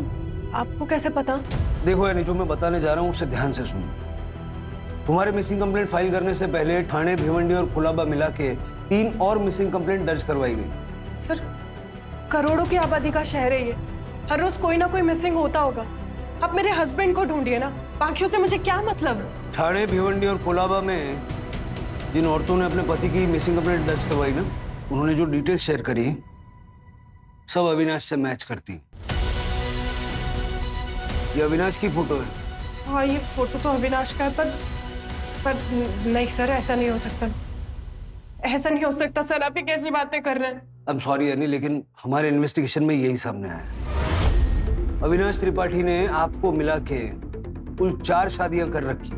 आपको कैसे पता? देखो यानी जो मैं बताने जा रहा हूँ उससे ध्यान से सुनो। तुम्हारे मिसिंग कंप्लेंट फाइल करने से पहले ठाणे, भिवंडी और कुलाबा मिला के 3 और मिसिंग कंप्लेंट दर्ज करवाई गई। सर करोड़ों की आबादी का शहर है ये, हर रोज कोई ना कोई मिसिंग होता होगा। आप मेरे हस्बैंड को ढूंढिए ना, बाकियों से मुझे क्या मतलब? ठाणे, भिवंडी और कोलाबा में जिन औरतों ने अपने पति की मिसिंग कंप्लेंट दर्ज करवाई ना, उन्होंने जो डिटेल शेयर करी सब अविनाश से मैच करती। ये अविनाश की फोटो है। हाँ ये फोटो तो अविनाश का है, पर नहीं सर, ऐसा नहीं हो सकता, ऐसा नहीं हो सकता सर। आप ये कैसी बातें कर रहे हैं? आई एम सॉरी यानी, लेकिन हमारे इन्वेस्टिगेशन में यही सामने आया। अविनाश त्रिपाठी ने आपको मिला के कुल 4 शादियां कर रखी।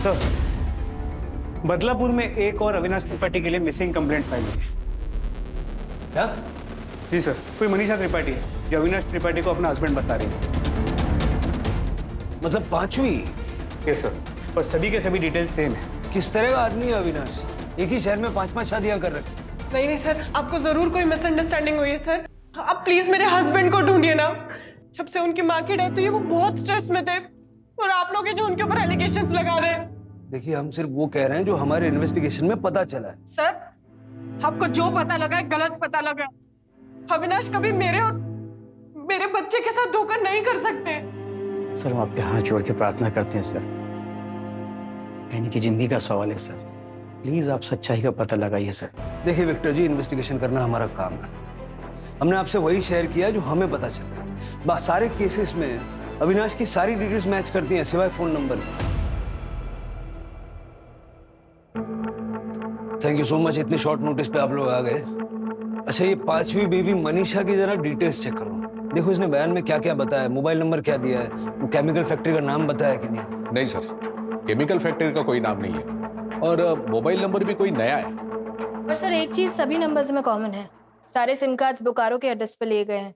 सर बदलापुर में एक और अविनाश त्रिपाठी के लिए मिसिंग कंप्लेंट फाइल हुई। क्या? जी सर, कोई मनीषा त्रिपाठी है जो अविनाश त्रिपाठी को अपना हस्बैंड बता रही है। मतलब 5वीं? यस सर, और सभी के सभी डिटेल्स सेम है। किस तरह का आदमी है अविनाश? एक ही शहर में 5-5 शादियां कर रखी। नहीं सर, आपको जरूर कोई मिसअंडरस्टैंडिंग हुई है सर। आप प्लीज मेरे हस्बैंड को ढूंढिए ना। जब से उनकी माँ की डेथ हुई है वो बहुत स्ट्रेस में थे, और आप लोग जो उनके ऊपर एलिगेशंस लगा रहे हैं। देखिए हम सिर्फ वो कह रहे हैं जो हमारे इन्वेस्टिगेशन में पता चला है। सर आपको जो पता लगा है गलत पता लगा है। अविनाश कभी मेरे और मेरे बच्चे के साथ धोखा नहीं कर सकते। सर हम आपके हाथ जोड़ के प्रार्थना करते हैं सर, यानी कि जिंदगी का सवाल है सर, प्लीज आप सच्चाई का पता लगाइए सर। देखिए विक्टर जी, इन्वेस्टिगेशन करना हमारा काम है। हमने आपसे वही शेयर किया जो हमें पता चला। बस सारे केसेस में अविनाश की सारी डिटेल्स मैच करती हैं सिवाय phone number. Thank you so much, इतने शॉर्ट नोटिस पे आप लोग आ गए। अच्छा ये 5वीं बेबी मनीषा की जरा डिटेल्स चेक करो। देखो इसने बयान में क्या क्या बताया, मोबाइल नंबर क्या दिया है, वो केमिकल फैक्ट्री का नाम बताया कि नहीं? नहीं सर, केमिकल फैक्ट्री का कोई नाम नहीं है और मोबाइल नंबर भी कोई नया है। पर सर एक चीज सभी नंबर्स में कॉमन है, सारे सिम कार्ड्स बोकारो के एड्रेस पे लिए गए हैं।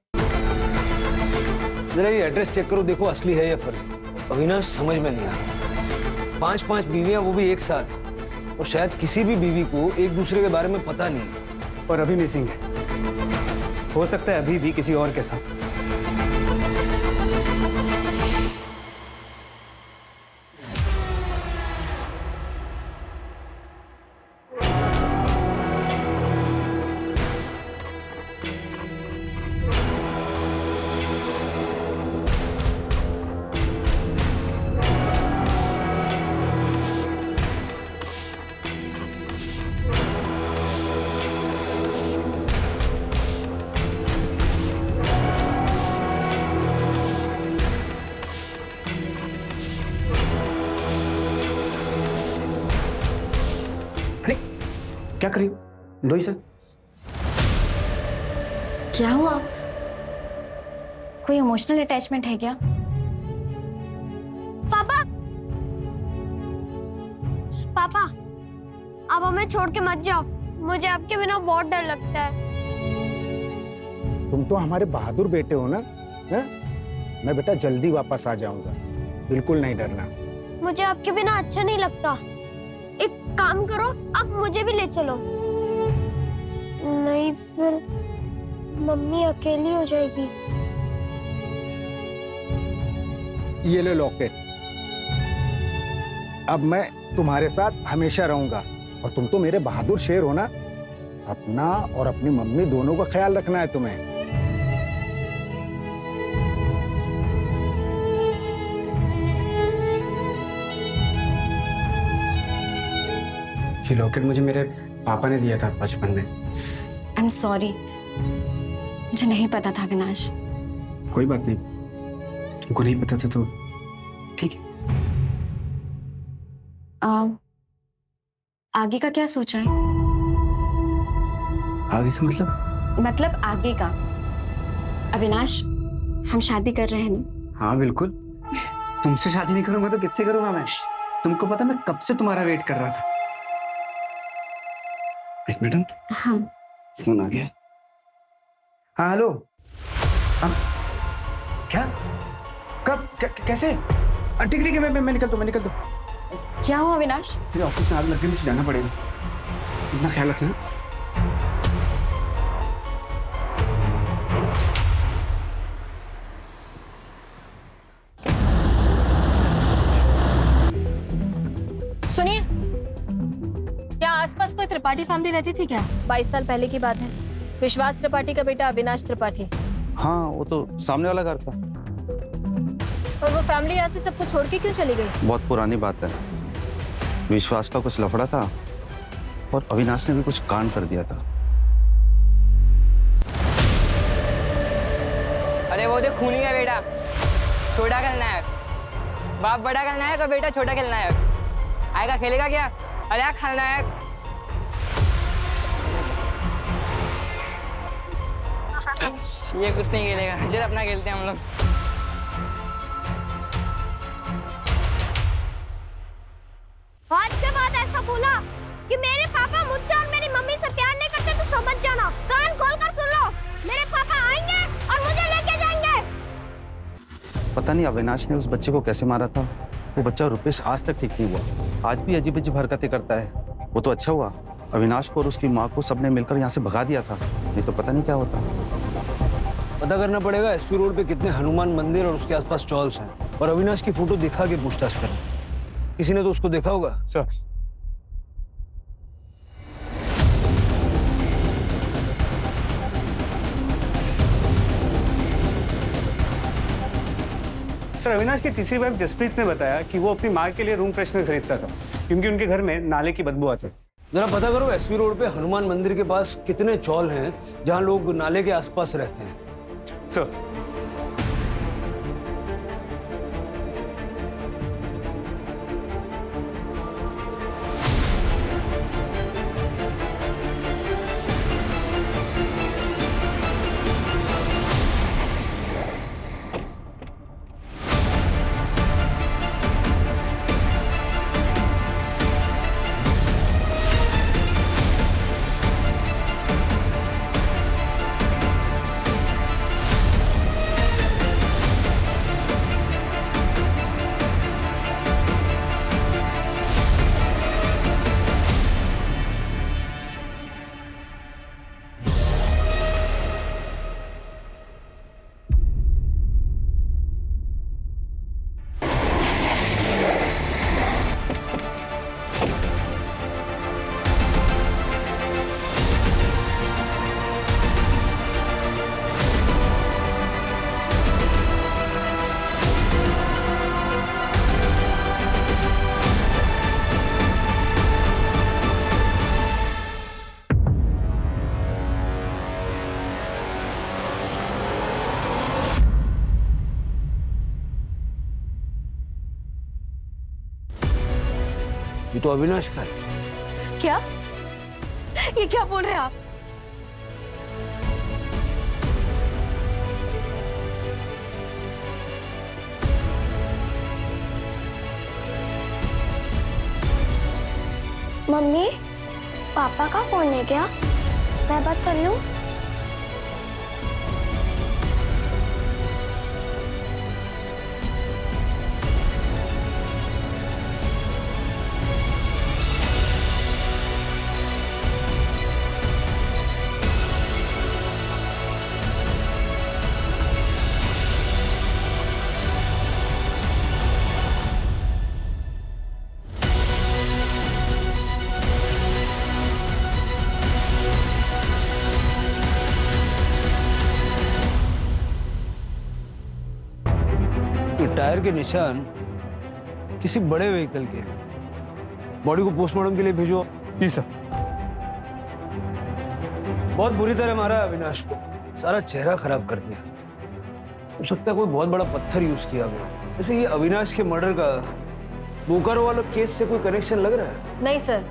जरा ये एड्रेस चेक करो, देखो असली है या फर्जी। अविनाश समझ में नहीं आ रहा। 5-5 बीवियां, वो भी एक साथ, और शायद किसी भी बीवी को एक दूसरे के बारे में पता नहीं। और अभी मिसिंग है, हो सकता है अभी भी किसी और के साथ। क्या करी दो ही सर? क्या हुआ? कोई इमोशनल अटैचमेंट है क्या? पापा पापा आप हमें छोड़ के मत जाओ, मुझे आपके बिना बहुत डर लगता है। तुम तो हमारे बहादुर बेटे हो ना, है? मैं बेटा जल्दी वापस आ जाऊंगा, बिल्कुल नहीं डरना। मुझे आपके बिना अच्छा नहीं लगता। एक काम करो, आप मुझे भी ले चलो। नहीं फिर मम्मी अकेली हो जाएगी। ये लो लॉकेट, अब मैं तुम्हारे साथ हमेशा रहूंगा और तुम तो मेरे बहादुर शेर हो ना। अपना और अपनी मम्मी दोनों का ख्याल रखना है तुम्हें। ये लॉकेट मुझे मेरे पापा ने दिया था बचपन में। आई एम सॉरी, मुझे नहीं पता था अविनाश। कोई बात नहीं, तुमको नहीं पता था तो ठीक है। आगे का क्या सोचा है? आगे का मतलब आगे का। अविनाश, हम शादी कर रहे हैं ना? हाँ बिल्कुल। तुमसे शादी नहीं करूंगा तो किससे करूंगा मैं? तुमको पता मैं कब से तुम्हारा वेट कर रहा था। एक मिनट। हाँ फोन आ गया। हाँ हेलो। क्या? कब? कैसे? ठीक है मैं निकलता हूँ। क्या हुआ अविनाश? मेरे ऑफिस में आग लग गई, मुझे जाना पड़ेगा। इतना ख्याल रखना। सुनिए, क्या आसपास कोई त्रिपाठी फैमिली रहती थी क्या? 22 साल पहले की बात है। विश्वास त्रिपाठी का बेटा अविनाश त्रिपाठी। हाँ, वो तो सामने वाला घर था। और वो फैमिली यहाँ से सबको छोड़ के क्यों चली गई? बहुत पुरानी बात है। विश्वास का कुछ लफड़ा था और अविनाश ने भी कुछ कांड कर दिया था। अरे वो जो खूनी का बेटा, छोटा खलनायक। बाप बड़ा खलनायक और बेटा छोटा खलनायक। आएगा खेलेगा क्या? अरे खलनायक। ये कुछ नहीं खेलेगा, चल अपना खेलते हैं हम लोग। आज के बाद ऐसा बोला कि मेरे पापा मुझसे और मेरी मम्मी से प्यार नहीं करते तो समझ जाना। कान खोलकर सुन लो, मेरे पापा आएंगे और मुझे लेके जाएंगे। पता नहीं अविनाश ने उस बच्चे को कैसे मारा था। वो बच्चा रुपेश आज तक ठीक नहीं हुआ, आज भी अजीब अजीब हरकतें करता है। वो तो अच्छा हुआ अविनाश को और उसकी माँ को सबने मिलकर यहाँ से भगा दिया था, नहीं तो पता नहीं क्या होता। पता करना पड़ेगा एसपी रोड पे कितने हनुमान मंदिर और उसके आसपास चॉल्स हैं, और अविनाश की फोटो दिखा के पूछताछ करें। किसी ने तो उसको देखा होगा। सर अविनाश की तीसरी वाइफ जसप्रीत ने बताया कि वो अपनी माँ के लिए रूम फ्रेशनर खरीदता था क्योंकि उनके घर में नाले की बदबू आती। जरा पता करो एसपी रोड पे हनुमान मंदिर के पास कितने चौल हैं जहां लोग नाले के आसपास रहते हैं। सर ये तो अविनाश का है। क्या? ये क्या बोल रहे हैं आप? मम्मी, पापा का फोन है क्या? मैं बात कर लूं? टायर के निशान किसी बड़े व्हीकल के हैं। बॉडी को पोस्टमार्टम के लिए भेजो। जी सर। बहुत बुरी तरह मारा है अविनाश को, सारा चेहरा खराब कर दिया। हो सकता है कोई बहुत बड़ा पत्थर यूज किया गया। वैसे ये अविनाश के मर्डर का बोकारो वाला केस से कोई कनेक्शन लग रहा है? नहीं सर,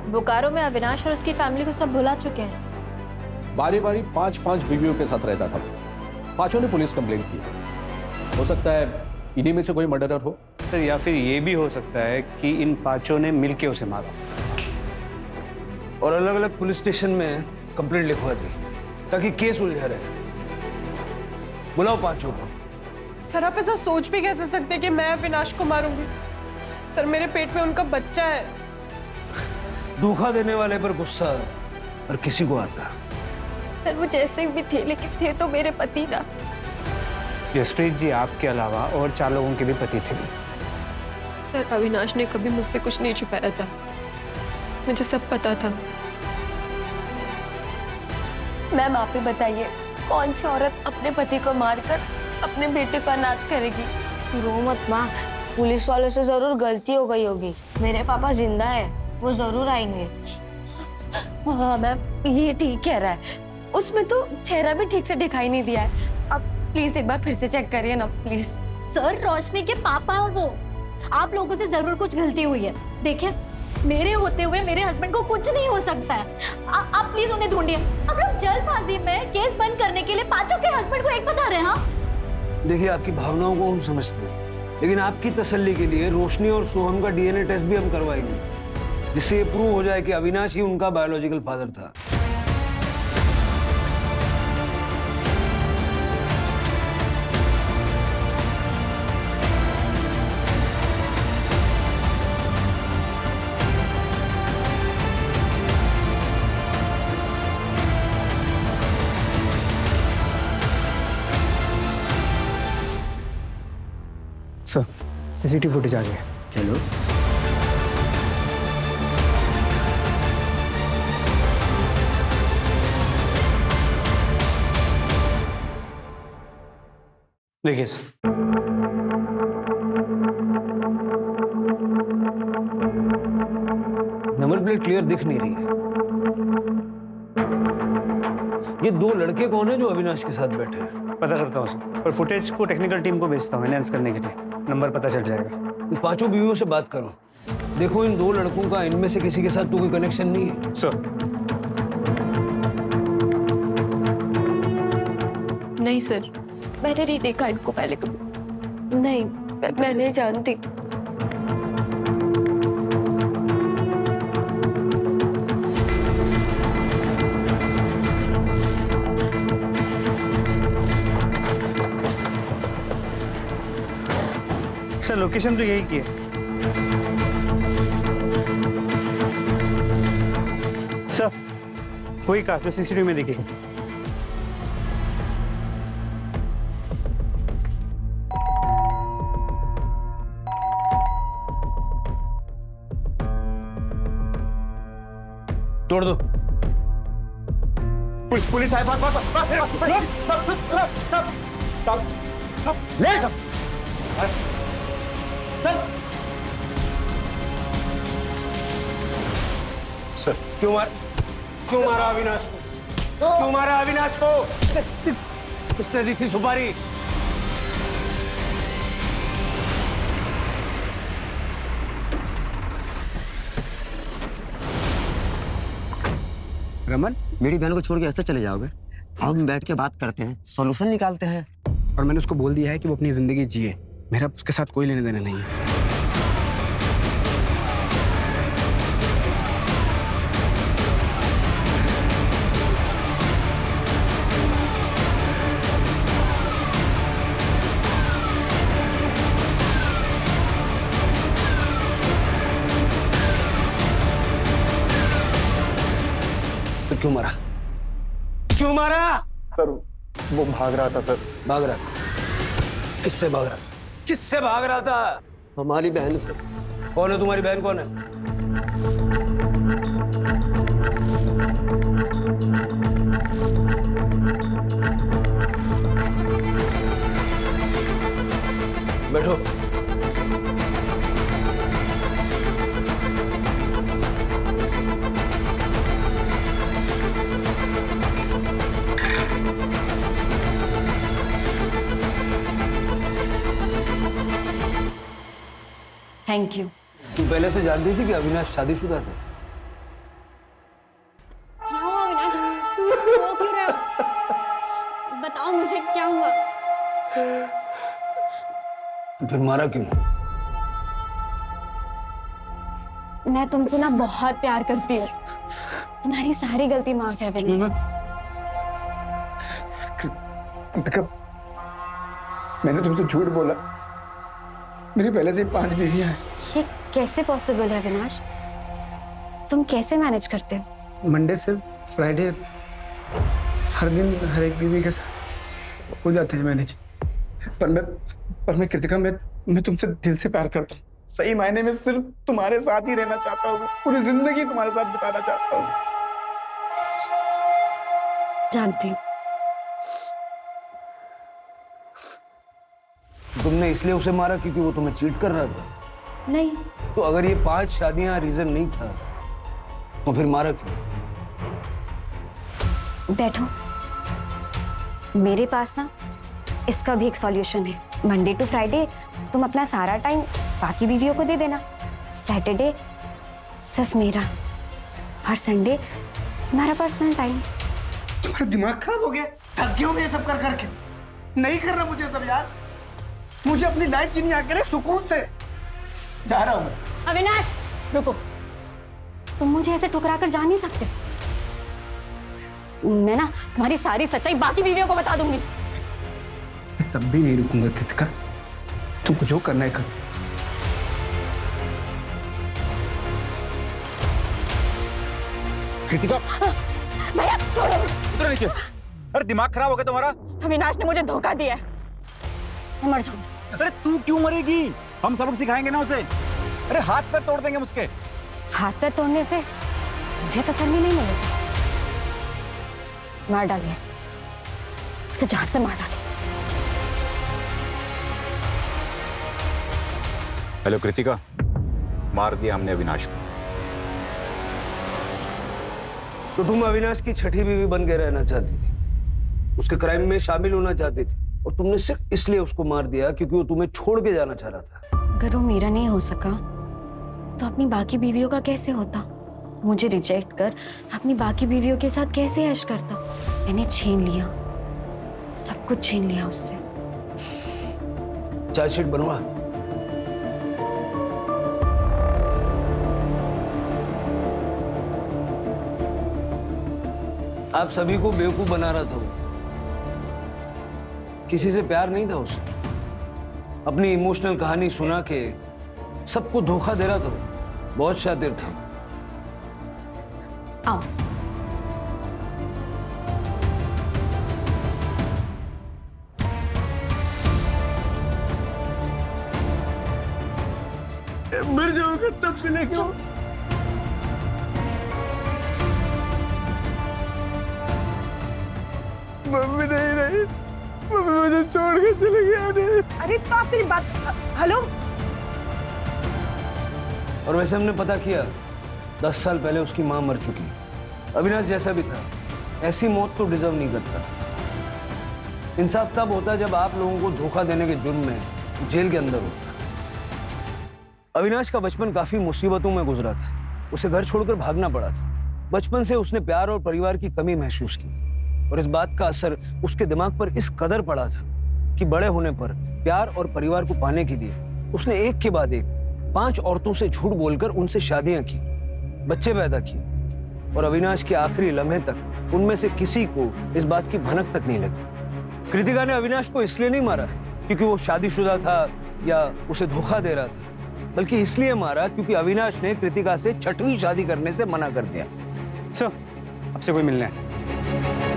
बोकारो में अविनाश और उसकी फैमिली को सब भुला चुके हैं। बारी बारी 5-5 बीवियों के साथ रहता था। पांचों ने पुलिस कंप्लेंट की। हो सकता है इन्हीं में से कोई मर्डरर हो सर, या फिर ये भी हो सकता है कि इन पांचों ने मिलके उसे मारा और अलग अलग पुलिस स्टेशन में कंप्लेंट लिखवा दी ताकि केस उलझा रहे। बुलाओ पांचों को। सर आप ऐसा सोच भी कैसे सकते कि मैं अविनाश को मारूंगी? सर मेरे पेट में उनका बच्चा है। धोखा देने वाले पर गुस्सा और किसी को आता। सर वो जैसे भी थे, लेकिन थे तो मेरे पति ना। जसप्रीत जी आपके अलावा और 4 लोगों के भी पति थे। सर अविनाश ने कभी मुझसे कुछ नहीं छुपाया था, मुझे सब पता था। मैम आप ही बताइए, कौन सी औरत अपने पति को मारकर अपने बेटे को अनाथ करेगी? रो मत माँ, पुलिस वालों से जरूर गलती हो गई होगी। मेरे पापा जिंदा है, वो जरूर आएंगे। हाँ मैम ये ठीक कह रहा है, उसमें तो चेहरा भी ठीक से दिखाई नहीं दिया है। अब प्लीज एक बार फिर से चेक करिए ना प्लीज। सर रोशनी के पापा हो वो। आप लोगों से जरूर कुछ गलती हुई है। देखिए मेरे होते हुए मेरे हस्बैंड को कुछ नहीं हो सकता है। आप प्लीज उन्हें ढूंढिए। आप लोग जल्दबाजी में केस बंद करने के लिए पांचों के हस्बैंड को एक बता रहे हैं। हाँ देखिए आपकी भावनाओं को हम समझते हैं, लेकिन आपकी तसल्ली के लिए रोशनी और सोहम का डीएनए टेस्ट भी हम करवाएंगे, जिससे ये प्रूव हो जाए कि अविनाश ही उनका बायोलॉजिकल फादर था। सर सीसीटीवी फुटेज आ गया। चलो देखिए सर, नंबर प्लेट क्लियर दिख नहीं रही है। ये 2 लड़के कौन है जो अविनाश के साथ बैठे हैं? पता करता हूँ सर, और फुटेज को टेक्निकल टीम को भेजता हूँ एनहांस करने के लिए। नंबर पता चल जाएगा। इन पांचों बीवियों से बात करो। देखो इन 2 लड़कों का इनमें से किसी के साथ तो कोई कनेक्शन नहीं है। सर नहीं सर, मैंने नहीं देखा इनको पहले कभी। नहीं मैं नहीं जानती। सर लोकेशन तो यही की है। सर वही कार जो सीसीटीवी में दिखेगी। तोड़ दो। पुलिस आए। सब ले सर क्यों मारा अविनाश को? क्यों मारा अविनाश को? किसने दी थी सुपारी? रमन, मेरी बहन को छोड़ के ऐसे चले जाओगे? हम बैठ के बात करते हैं, सॉल्यूशन निकालते हैं। और मैंने उसको बोल दिया है कि वो अपनी जिंदगी जिए, मेरा उसके साथ कोई लेने देना नहीं है। तो क्यों मारा? क्यों मारा? सर वो भाग रहा था सर। भाग रहा? किससे भाग रहा? किससे भाग रहा था? हमारी बहन से। कौन है तुम्हारी बहन? कौन है? बैठो। Thank you. तू पहले से जानती थी कि अविनाश शादीशुदा थे? क्या हुआ अविनाश? रो क्यों रहे हो? बताओ मुझे क्या हुआ? फिर मारा क्यों? मैं तुमसे ना बहुत प्यार करती हूँ। तुम्हारी सारी गलती माफ है अविनाश। मैंने तुमसे झूठ बोला। मेरी पहले से 5 बीवियां हैं। ये कैसे पॉसिबल है अविनाश? तुम कैसे मैनेज करते हो? मंडे से फ्राइडे हर दिन हर एक बीवी के साथ हो जाते हैं मैनेज। पर मैं कृतिका, मैं तुमसे दिल से प्यार करता हूँ। सही मायने में सिर्फ तुम्हारे साथ ही रहना चाहता हूँ। पूरी जिंदगी तुम्हारे साथ बिताना चाहता हूँ। जानती हूँ। तुमने इसलिए उसे मारा क्योंकि वो तुम्हें चीट कर रहा था? नहीं। तो अगर ये 5 शादियां रीजन नहीं था तो फिर मारा क्यों? बैठो। मेरे पास ना इसका भी एक सॉल्यूशन है। मंडे टू फ्राइडे तुम अपना सारा टाइम बाकी बीवियों को दे देना। सैटरडे सिर्फ मेरा और संडे तुम्हारा पर्सनल टाइम। तुम्हारा दिमाग खराब हो गया? थक गया हूं मैं ये सब कर करके। नहीं करना मुझे सब यार। मुझे अपनी लाइफ जीनी आके सुकून से। जा रहा हूं मैं। अविनाश रुको, तुम मुझे ऐसे ठुकरा कर जा नहीं सकते। मैं ना तुम्हारी सारी सच्चाई बाकी बीवियों को बता दूंगी। मैं तब भी नहीं रुकूंगा कृतिका। तुमको जो करना है कर। कृतिका भैया छोड़ो। उतरो नीचे। अरे दिमाग खराब हो गया तुम्हारा? अविनाश ने मुझे धोखा दिया है। मैं मर जाऊंगी। अरे तू क्यों मरेगी? हम सबक सिखाएंगे ना उसे। अरे हाथ पैर तोड़ देंगे उसके। हाथ पैर तोड़ने से मुझे तसल्ली नहीं मिलेगी। मार डालिए उसे, जान से मार डालिए। हेलो कृतिका, मार दिया हमने अविनाश को। तो तुम अविनाश की छठी बीवी बन के रहना चाहती थी, उसके क्राइम में शामिल होना चाहती थी, और तुमने सिर्फ इसलिए उसको मार दिया क्योंकि वो तुम्हें छोड़ के जाना चाह रहा था। अगर वो मेरा नहीं हो सका तो अपनी बाकी बीवियों का कैसे होता? मुझे रिजेक्ट कर अपनी बाकी बीवियों के साथ कैसे ऐश करता? मैंने छीन लिया, सब कुछ छीन लिया उससे। चार्जशीट बनवा। आप सभी को बेवकूफ बना रहा था वो। किसी से प्यार नहीं था उसे। अपनी इमोशनल कहानी सुना के सबको धोखा दे रहा था वो। बहुत शातिर था। आओ। मर जाऊंगा तब मिलेगा। मम्मी नहीं रही, मम्मी मुझे छोड़ के चले गया। अरे तो आप मेरी बात। हेलो। और वैसे हमने पता किया 10 साल पहले उसकी मां मर चुकी। अविनाश जैसा भी था, ऐसी मौत तो डिजर्व नहीं करता। इंसाफ तब होता जब आप लोगों को धोखा देने के जुर्म में जेल के अंदर होता। अविनाश का बचपन काफी मुसीबतों में गुजरा था। उसे घर छोड़कर भागना पड़ा था। बचपन से उसने प्यार और परिवार की कमी महसूस की और इस बात का असर उसके दिमाग पर इस कदर पड़ा था कि बड़े होने पर प्यार और परिवार को पाने के लिए उसने एक के बाद एक 5 औरतों से झूठ बोलकर उनसे शादियां की, बच्चे पैदा किए और अविनाश के आखिरी लम्हे तक उनमें से किसी को इस बात की भनक तक नहीं लगी। कृतिका ने अविनाश को इसलिए नहीं मारा क्योंकि वो शादीशुदा था या उसे धोखा दे रहा था, बल्कि इसलिए मारा क्योंकि अविनाश ने कृतिका से 6वीं शादी करने से मना कर दिया। सर, आपसे कोई मिलना है।